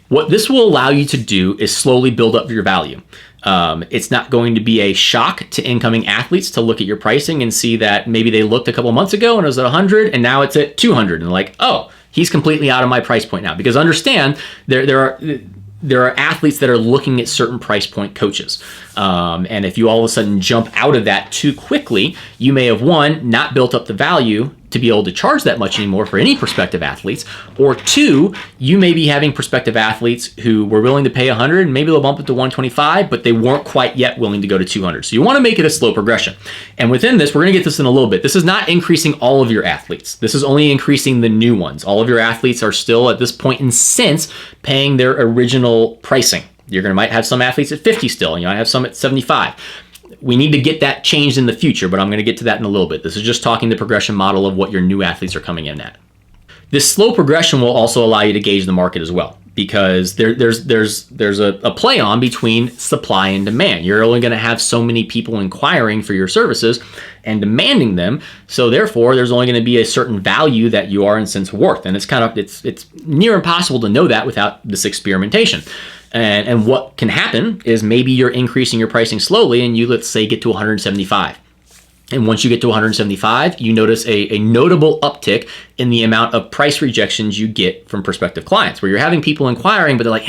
What this will allow you to do is slowly build up your value. It's not going to be a shock to incoming athletes to look at your pricing and see that maybe they looked a couple months ago and it was at 100 and now it's at 200, and like, oh, he's completely out of my price point now. Because understand, there are athletes that are looking at certain price point coaches. And if you all of a sudden jump out of that too quickly, you may have, 1, not built up the value to be able to charge that much anymore for any prospective athletes, or 2, you may be having prospective athletes who were willing to pay 100 and maybe they'll bump it to 125, but they weren't quite yet willing to go to 200. So you want to make it a slow progression. And within this, we're going to get this in a little bit. This is not increasing all of your athletes. This is only increasing the new ones. All of your athletes are still at this point in sense paying their original pricing. Might have some athletes at 50 still, and you might have some at 75. We need to get that changed in the future, but I'm going to get to that in a little bit. This is just talking the progression model of what your new athletes are coming in at. This slow progression will also allow you to gauge the market as well, because there's a play on between supply and demand. You're only going to have so many people inquiring for your services and demanding them, so therefore there's only going to be a certain value that you are in sense worth, and it's near impossible to know that without this experimentation. And what can happen is, maybe you're increasing your pricing slowly and you, let's say, get to 175. And once you get to 175, you notice a notable uptick in the amount of price rejections you get from prospective clients, where you're having people inquiring, but they're like,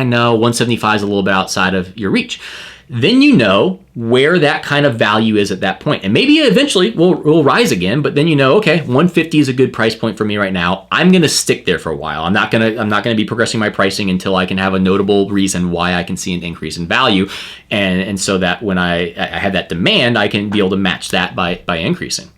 no, 175 is a little bit outside of your reach. then you know where that kind of value is at that point. And maybe eventually will rise again, but then you know, okay, 150 is a good price point for me right now. I'm going to stick there for a while. I'm not going to be progressing my pricing until I can have a notable reason why I can see an increase in value. And so that when I have that demand, I can be able to match that by increasing.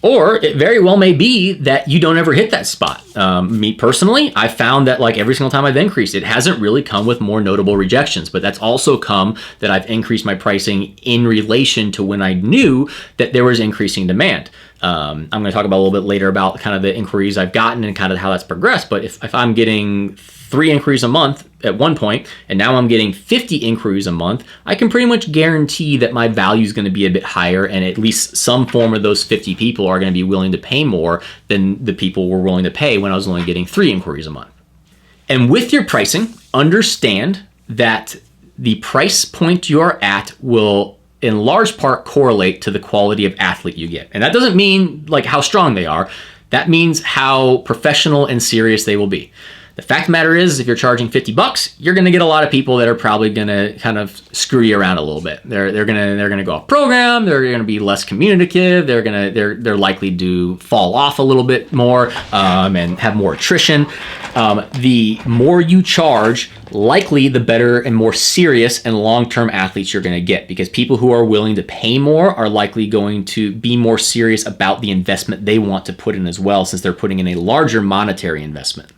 Or it very well may be that you don't ever hit that spot. Me personally, I found that like every single time I've increased, it hasn't really come with more notable rejections, but that's also come that I've increased my pricing in relation to when I knew that there was increasing demand. I'm going to talk about a little bit later about kind of the inquiries I've gotten and kind of how that's progressed. But if I'm getting 3 inquiries a month at one point, and now I'm getting 50 inquiries a month, I can pretty much guarantee that my value is going to be a bit higher, and at least some form of those 50 people are going to be willing to pay more than the people were willing to pay when I was only getting 3 inquiries a month. And with your pricing, understand that the price point you're at will in large part correlate to the quality of athlete you get. And that doesn't mean like how strong they are. That means how professional and serious they will be. The fact of the matter is, if you're charging $50, you're going to get a lot of people that are probably going to kind of screw you around a little bit. They're going to go off program. They're going to be less communicative. They're likely to fall off a little bit more and have more attrition. The more you charge, likely the better and more serious and long-term athletes you're going to get, because people who are willing to pay more are likely going to be more serious about the investment they want to put in as well, since they're putting in a larger monetary investment.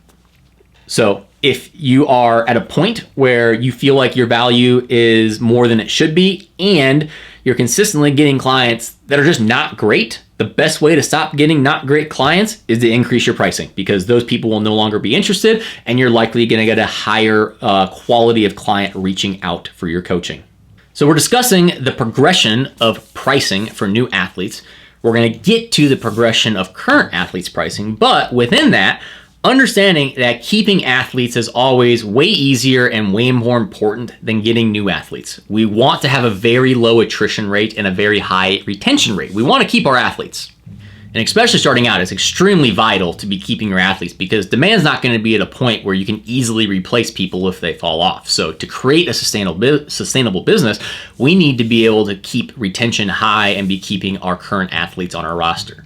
So if you are at a point where you feel like your value is more than it should be and you're consistently getting clients that are just not great, the best way to stop getting not great clients is to increase your pricing, because those people will no longer be interested and you're likely going to get a higher quality of client reaching out for your coaching. So we're discussing the progression of pricing for new athletes. We're going to get to the progression of current athletes' pricing, but within that, understanding that keeping athletes is always way easier and way more important than getting new athletes. We want to have a very low attrition rate and a very high retention rate. We want to keep our athletes. And especially starting out, it's extremely vital to be keeping your athletes, because demand's not going to be at a point where you can easily replace people if they fall off. So to create a sustainable business, we need to be able to keep retention high and be keeping our current athletes on our roster.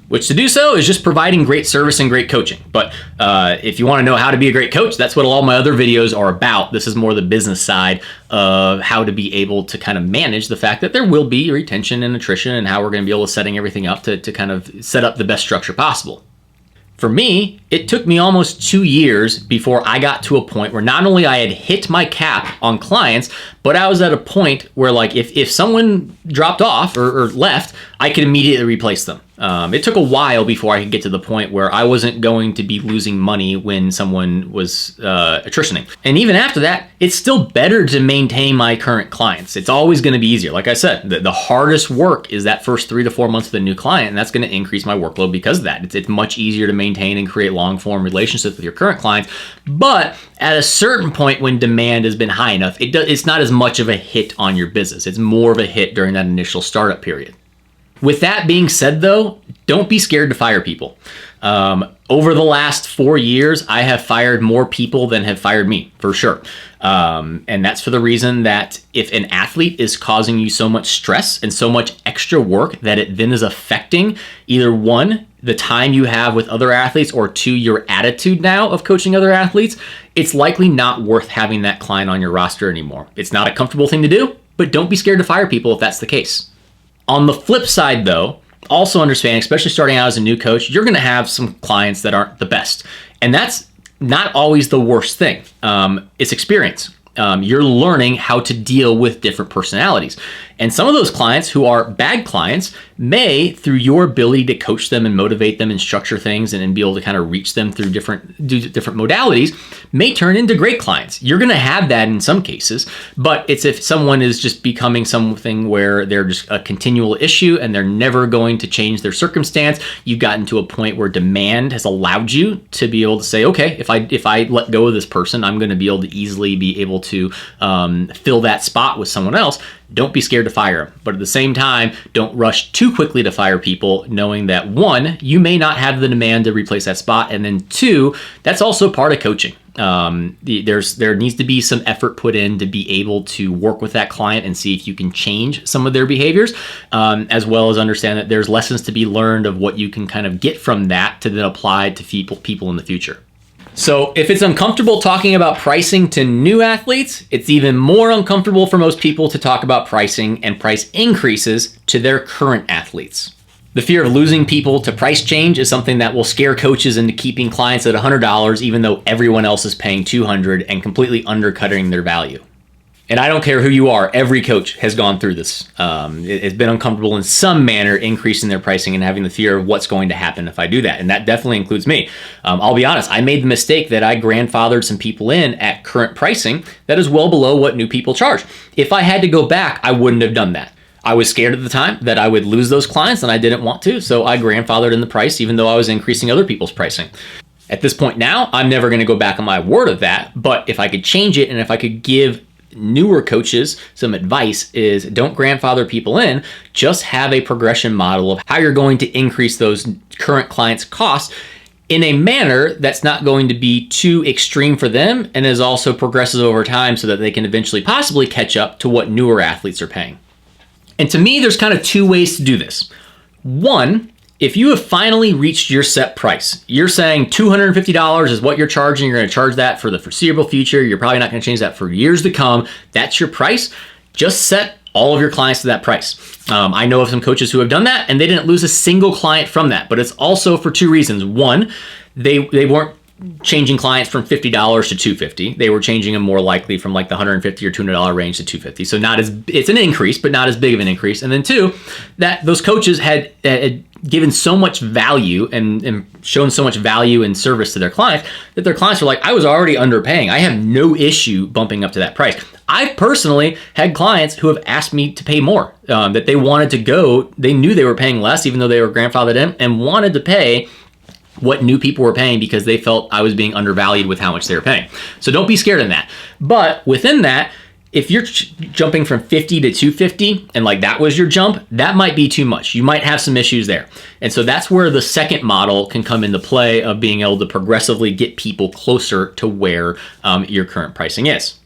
Which to do so is just providing great service and great coaching. But if you want to know how to be a great coach, that's what all my other videos are about. This is more the business side of how to be able to kind of manage the fact that there will be retention and attrition, and how we're going to be able to setting everything up to kind of set up the best structure possible. For me, it took me almost 2 years before I got to a point where not only I had hit my cap on clients, but I was at a point where like if someone dropped off or left, I could immediately replace them. It took a while before I could get to the point where I wasn't going to be losing money when someone was attritioning. And even after that, it's still better to maintain my current clients. It's always going to be easier. Like I said, the hardest work is that first 3 to 4 months with a new client, and that's going to increase my workload because of that. It's much easier to maintain and create long-form relationships with your current clients. But at a certain point when demand has been high enough, it's not as much of a hit on your business. It's more of a hit during that initial startup period. With that being said, though, don't be scared to fire people. Over the last 4 years, I have fired more people than have fired me, for sure. And that's for the reason that if an athlete is causing you so much stress and so much extra work that it then is affecting either 1, the time you have with other athletes, or 2, your attitude now of coaching other athletes, it's likely not worth having that client on your roster anymore. It's not a comfortable thing to do, but don't be scared to fire people if that's the case. On the flip side, though, also understand, especially starting out as a new coach, you're going to have some clients that aren't the best. And that's not always the worst thing. It's experience. You're learning how to deal with different personalities. And some of those clients who are bad clients may, through your ability to coach them and motivate them and structure things and be able to kind of reach them through different modalities, may turn into great clients. You're going to have that in some cases, but it's if someone is just becoming something where they're just a continual issue and they're never going to change their circumstance. You've gotten to a point where demand has allowed you to be able to say, okay, if I let go of this person, I'm going to be able to easily be able to fill that spot with someone else. Don't be scared to fire them. But at the same time, don't rush too quickly to fire people, knowing that 1, you may not have the demand to replace that spot, and then 2, that's also part of coaching. There needs to be some effort put in to be able to work with that client and see if you can change some of their behaviors, as well as understand that there's lessons to be learned of what you can kind of get from that to then apply to people in the future. So if it's uncomfortable talking about pricing to new athletes, it's even more uncomfortable for most people to talk about pricing and price increases to their current athletes. The fear of losing people to price change is something that will scare coaches into keeping clients at $100 even though everyone else is paying $200 and completely undercutting their value. And I don't care who you are, every coach has gone through this. It's been uncomfortable in some manner, increasing their pricing and having the fear of what's going to happen if I do that. And that definitely includes me. I'll be honest, I made the mistake that I grandfathered some people in at current pricing that is well below what new people charge. If I had to go back, I wouldn't have done that. I was scared at the time that I would lose those clients and I didn't want to. So I grandfathered in the price, even though I was increasing other people's pricing. At this point now, I'm never going to go back on my word of that. But if I could change it and if I could give newer coaches some advice, is don't grandfather people in, just have a progression model of how you're going to increase those current clients' costs in a manner that's not going to be too extreme for them and is also progresses over time so that they can eventually possibly catch up to what newer athletes are paying. And to me, there's kind of two ways to do this. One, if you have finally reached your set price, you're saying $250 is what you're charging, you're going to charge that for the foreseeable future, you're probably not going to change that for years to come, that's your price, just set all of your clients to that price. I know of some coaches who have done that and they didn't lose a single client from that, but it's also for two reasons. One, they weren't changing clients from $50 to $250. They were changing them more likely from like the $150 or $200 range to $250. So it's an increase, but not as big of an increase. And then two, that those coaches had given so much value and shown so much value and service to their clients that their clients were like, I was already underpaying. I have no issue bumping up to that price. I've personally had clients who have asked me to pay more, that they wanted to go. They knew they were paying less, even though they were grandfathered in, and wanted to pay what new people were paying because they felt I was being undervalued with how much they were paying. So don't be scared in that. But within that, if you're jumping from 50 to 250 and like that was your jump, that might be too much. You might have some issues there. And so that's where the second model can come into play of being able to progressively get people closer to where your current pricing is.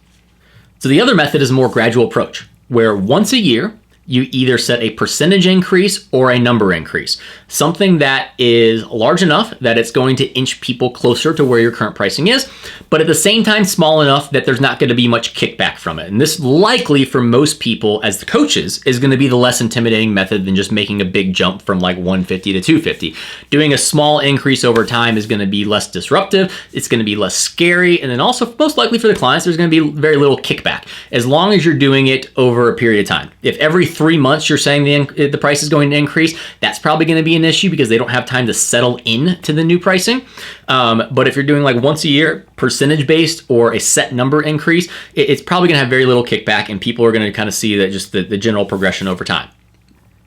So the other method is a more gradual approach where once a year, you either set a percentage increase or a number increase, something that is large enough that it's going to inch people closer to where your current pricing is, but at the same time small enough that there's not going to be much kickback from it. And this likely for most people as the coaches is going to be the less intimidating method than just making a big jump from like 150 to 250. Doing a small increase over time is going to be less disruptive, it's going to be less scary, and then also most likely for the clients there's going to be very little kickback as long as you're doing it over a period of time. If every 3 months you're saying the price is going to increase, that's probably going to be an issue because they don't have time to settle in to the new pricing. But if you're doing like once a year, percentage based or a set number increase, it's probably going to have very little kickback and people are going to kind of see that just the general progression over time.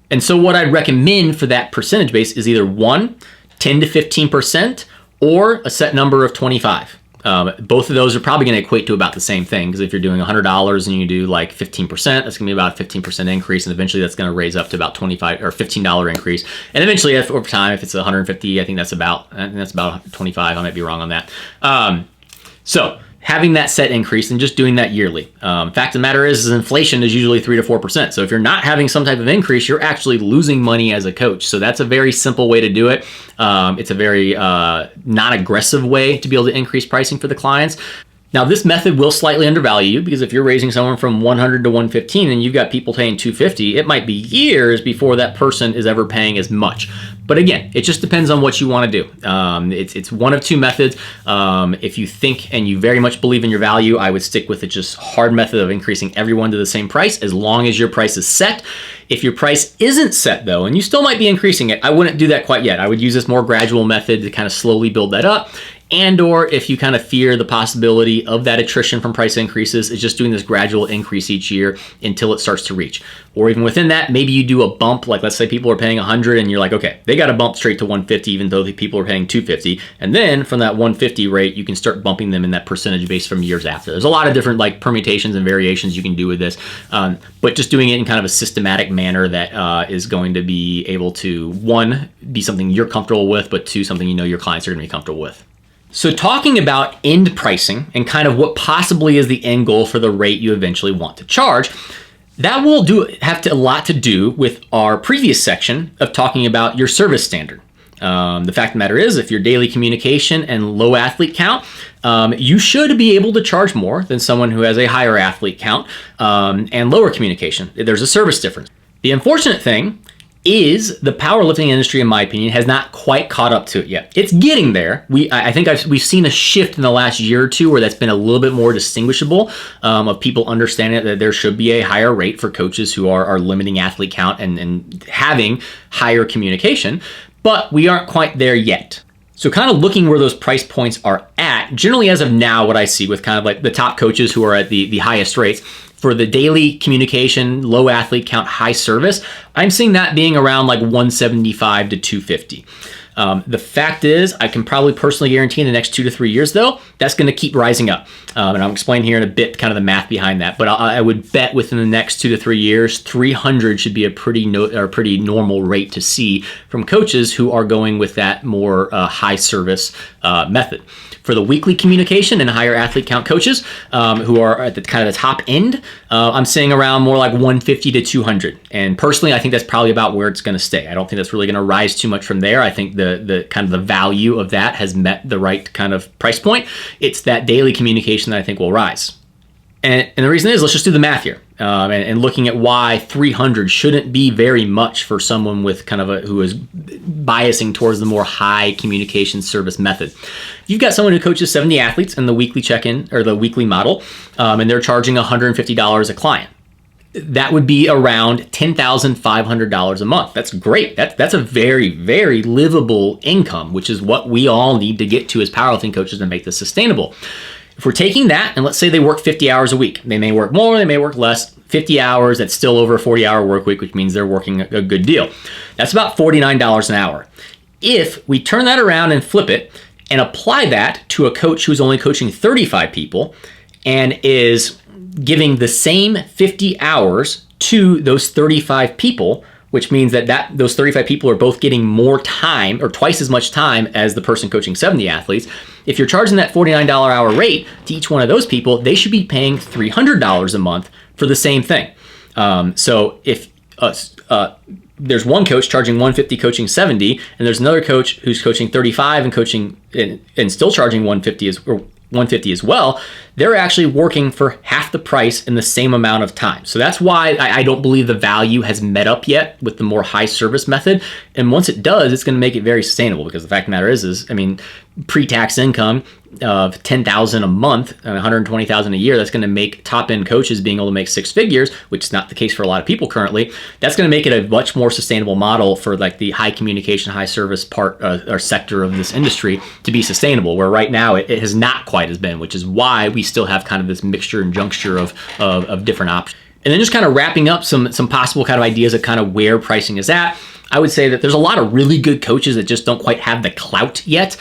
And so what I'd recommend for that percentage base is either 10 to 15% or a set number of 25. Both of those are probably going to equate to about the same thing because if you're doing $100 and you do like 15%, that's going to be about a 15% increase, and eventually that's going to raise up to about $25 or $15 increase. And eventually, over time, if it's 150, I think that's about 25. I might be wrong on that. So having that set increase and just doing that yearly. Fact of the matter is inflation is usually 3 to 4%. So if you're not having some type of increase, you're actually losing money as a coach. So that's a very simple way to do it. It's a very non-aggressive way to be able to increase pricing for the clients. Now, this method will slightly undervalue you because if you're raising someone from 100 to 115 and you've got people paying 250, it might be years before that person is ever paying as much. But again, it just depends on what you want to do. It's one of two methods. If you think and you very much believe in your value, I would stick with the just hard method of increasing everyone to the same price as long as your price is set. If your price isn't set though, and you still might be increasing it, I wouldn't do that quite yet. I would use this more gradual method to kind of slowly build that up. And or if you kind of fear the possibility of that attrition from price increases, is just doing this gradual increase each year until it starts to reach. Or even within that, maybe you do a bump, like let's say people are paying 100 and you're like, okay, they got to bump straight to 150 even though the people are paying 250. And then from that 150 rate, you can start bumping them in that percentage base from years after. There's a lot of different like permutations and variations you can do with this, but just doing it in kind of a systematic manner that is going to be able to, one, be something you're comfortable with, but two, something you know your clients are going to be comfortable with. So talking about end pricing and kind of what possibly is the end goal for the rate you eventually want to charge, that will have a lot to do with our previous section of talking about your service standard. The fact of the matter is, if your daily communication and low athlete count, you should be able to charge more than someone who has a higher athlete count and lower communication. There's a service difference. The unfortunate thing is the powerlifting industry, in my opinion, has not quite caught up to it yet. It's getting there. I think we've seen a shift in the last year or two where that's been a little bit more distinguishable of people understanding that there should be a higher rate for coaches who are limiting athlete count and having higher communication, but we aren't quite there yet. So kind of looking where those price points are at, generally as of now, what I see with kind of like the top coaches who are at the highest rates, for the daily communication, low athlete count, high service, I'm seeing that being around like 175 to 250. The fact is, I can probably personally guarantee in the next 2 to 3 years, though, that's going to keep rising up. And I'll explain here in a bit kind of the math behind that. But I would bet within the next 2 to 3 years, 300 should be a pretty normal rate to see from coaches who are going with that more high service method. For the weekly communication and higher athlete count coaches who are at the kind of the top end, I'm seeing around more like 150 to 200. And personally, I think that's probably about where it's going to stay. I don't think that's really going to rise too much from there. I think the kind of the value of that has met the right kind of price point. It's that daily communication that I think will rise. And the reason is, let's just do the math here. And looking at why 300 shouldn't be very much for someone with kind of who is biasing towards the more high communication service method. You've got someone who coaches 70 athletes in the weekly check-in or the weekly model, and they're charging $150 a client. That would be around $10,500 a month. That's great. That's a very, very livable income, which is what we all need to get to as powerlifting coaches to make this sustainable. If we're taking that, and let's say they work 50 hours a week, they may work more, they may work less, 50 hours, that's still over a 40-hour work week, which means they're working a good deal. That's about $49 an hour. If we turn that around and flip it and apply that to a coach who's only coaching 35 people and is giving the same 50 hours to those 35 people, which means that those 35 people are both getting more time or twice as much time as the person coaching 70 athletes. If you're charging that $49 hour rate to each one of those people, they should be paying $300 a month for the same thing. So if there's one coach charging $150 coaching 70, and there's another coach who's coaching 35 and coaching and still charging $150 as well, they're actually working for half the price in the same amount of time. So that's why I don't believe the value has met up yet with the more high service method. And once it does, it's going to make it very sustainable, because the fact of the matter is I mean, pre-tax income of $10,000 a month and $120,000 a year, that's going to make top-end coaches being able to make six figures, which is not the case for a lot of people currently. That's going to make it a much more sustainable model for like the high communication, high service part or sector of this industry to be sustainable, where right now it has not quite as been, which is why we still have kind of this mixture and juncture of different options. And then just kind of wrapping up some possible kind of ideas of kind of where pricing is at. I would say that there's a lot of really good coaches that just don't quite have the clout yet,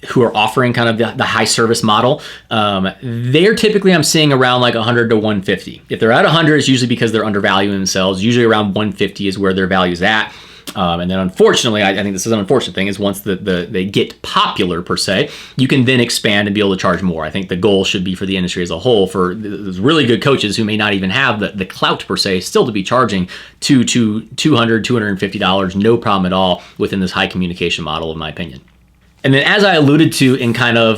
who are offering kind of the high service model. They're typically, I'm seeing around like 100 to 150. If they're at 100, it's usually because they're undervaluing themselves. Usually around 150 is where their value's at. And then unfortunately, I think this is an unfortunate thing, is once they get popular per se, you can then expand and be able to charge more. I think the goal should be for the industry as a whole, for those really good coaches who may not even have the clout per se, still to be charging to $200, $250, no problem at all within this high communication model, in my opinion. And then, as I alluded to in kind of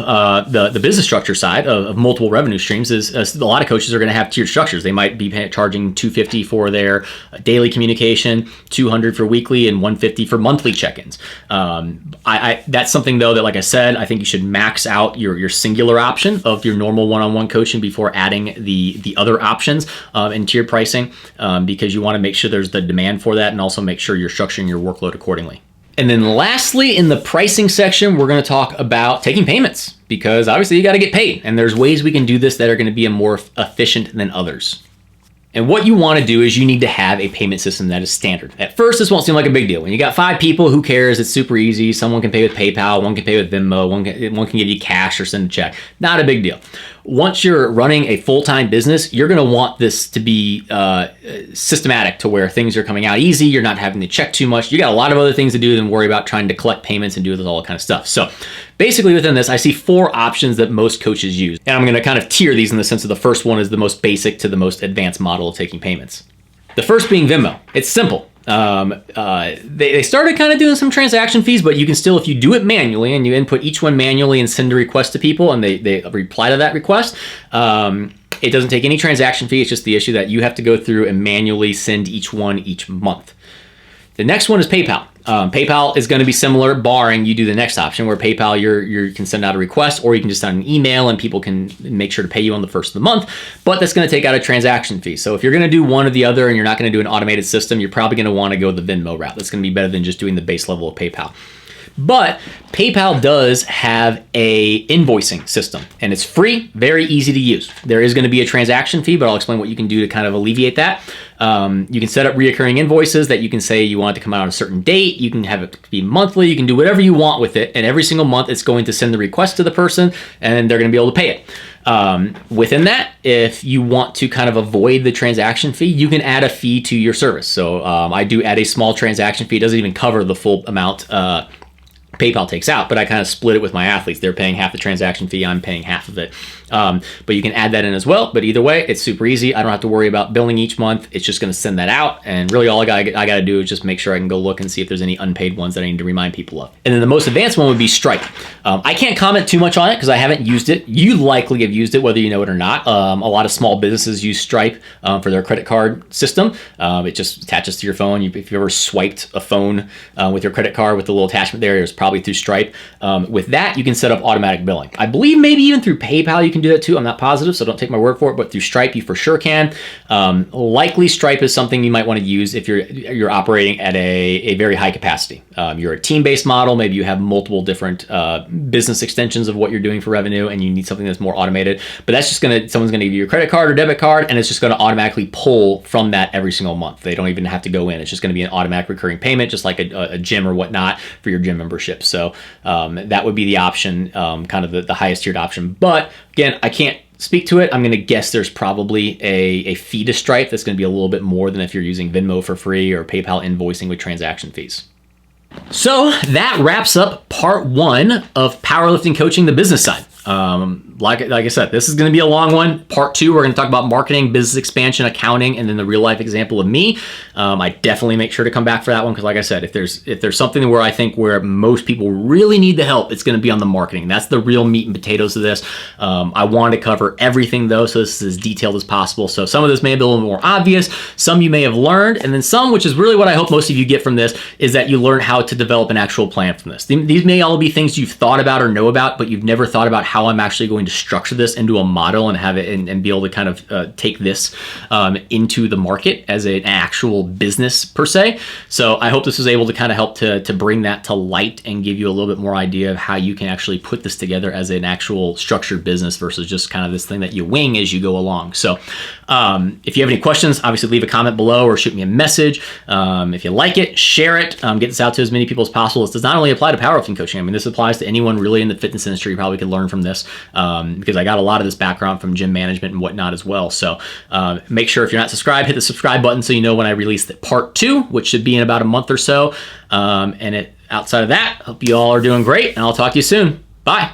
the business structure side of multiple revenue streams, is a lot of coaches are going to have tiered structures. They might be charging $250 for their daily communication, $200 for weekly, and $150 for monthly check-ins. That's something, though, that, like I said, I think you should max out your singular option of your normal one-on-one coaching before adding the other options in tiered pricing, because you want to make sure there's the demand for that, and also make sure you're structuring your workload accordingly. And then lastly, in the pricing section, we're going to talk about taking payments, because obviously you got to get paid, and there's ways we can do this that are going to be more efficient than others. And what you want to do is you need to have a payment system that is standard. At first, this won't seem like a big deal. When you got 5 people, who cares? It's super easy. Someone can pay with PayPal, one can pay with Venmo, one can give you cash or send a check. Not a big deal. once you're running a full-time business, you're going to want this to be systematic to where things are coming out easy. You're not having to check too much. You got a lot of other things to do than worry about trying to collect payments and do all that kind of stuff. So basically within this, I see 4 options that most coaches use. And I'm going to kind of tier these in the sense of the first one is the most basic to the most advanced model of taking payments. The first being Venmo. It's simple. They started kind of doing some transaction fees, but you can still, if you do it manually and you input each one manually and send a request to people and they reply to that request, it doesn't take any transaction fee. It's just the issue that you have to go through and manually send each one each month. The next one is PayPal. PayPal is going to be similar, barring you do the next option, where PayPal you can send out a request, or you can just send an email and people can make sure to pay you on the first of the month. But that's going to take out a transaction fee. So if you're going to do one or the other and you're not going to do an automated system, you're probably going to want to go the Venmo route. That's going to be better than just doing the base level of PayPal. But PayPal does have a invoicing system, and it's free, very easy to use. There is going to be a transaction fee, but I'll explain what you can do to kind of alleviate that. You can set up reoccurring invoices that you can say you want it to come out on a certain date. You can have it be monthly. You can do whatever you want with it, and every single month it's going to send the request to the person, and they're going to be able to pay it. Within that, if you want to kind of avoid the transaction fee, you can add a fee to your service. So I do add a small transaction fee. It doesn't even cover the full amount PayPal takes out, but I kind of split it with my athletes. They're paying half the transaction fee, I'm paying half of it. But you can add that in as well. But either way, it's super easy. I don't have to worry about billing each month. It's just going to send that out. And really all I got to do is just make sure I can go look and see if there's any unpaid ones that I need to remind people of. And then the most advanced one would be Stripe. I can't comment too much on it because I haven't used it. You likely have used it whether you know it or not. A lot of small businesses use Stripe for their credit card system. It just attaches to your phone. If you've ever swiped a phone with your credit card with the little attachment there, it's probably through Stripe. With that, you can set up automatic billing. I believe maybe even through PayPal you can do that too. I'm not positive, so don't take my word for it, but through Stripe you for sure can. Likely Stripe is something you might want to use if you're operating at a very high capacity. You're a team-based model, maybe you have multiple different business extensions of what you're doing for revenue and you need something that's more automated, but that's just someone's gonna give you your credit card or debit card and it's just gonna automatically pull from that every single month. They don't even have to go in. It's just gonna be an automatic recurring payment, just like a gym or whatnot for your gym membership. So that would be the option, kind of the highest tiered option. But again, I can't speak to it. I'm going to guess there's probably a fee to Stripe that's going to be a little bit more than if you're using Venmo for free or PayPal invoicing with transaction fees. So that wraps up part 1 of powerlifting coaching, the business side. Like I said, this is going to be a long one. Part 2, we're going to talk about marketing, business expansion, accounting, and then the real life example of me. I definitely make sure to come back for that one because, like I said, if there's something where I think where most people really need the help, it's going to be on the marketing. That's the real meat and potatoes of this. I wanted to cover everything though, so this is as detailed as possible. So some of this may be a little more obvious, some you may have learned, and then some, which is really what I hope most of you get from this, is that you learn how to develop an actual plan from this. These may all be things you've thought about or know about, but you've never thought about how I'm actually going to structure this into a model and have it and be able to kind of take this into the market as an actual business per se. So I hope this was able to kind of help to bring that to light and give you a little bit more idea of how you can actually put this together as an actual structured business versus just kind of this thing that you wing as you go along. So if you have any questions, obviously leave a comment below or shoot me a message. If you like it, share it, get this out to as many people as possible. This does not only apply to powerlifting coaching. I mean, this applies to anyone really in the fitness industry. You probably could learn from this because I got a lot of this background from gym management and whatnot as well. So make sure if you're not subscribed, hit the subscribe button so you know when I release the part 2, which should be in about a month or so. Outside of that, hope you all are doing great, and I'll talk to you soon. Bye.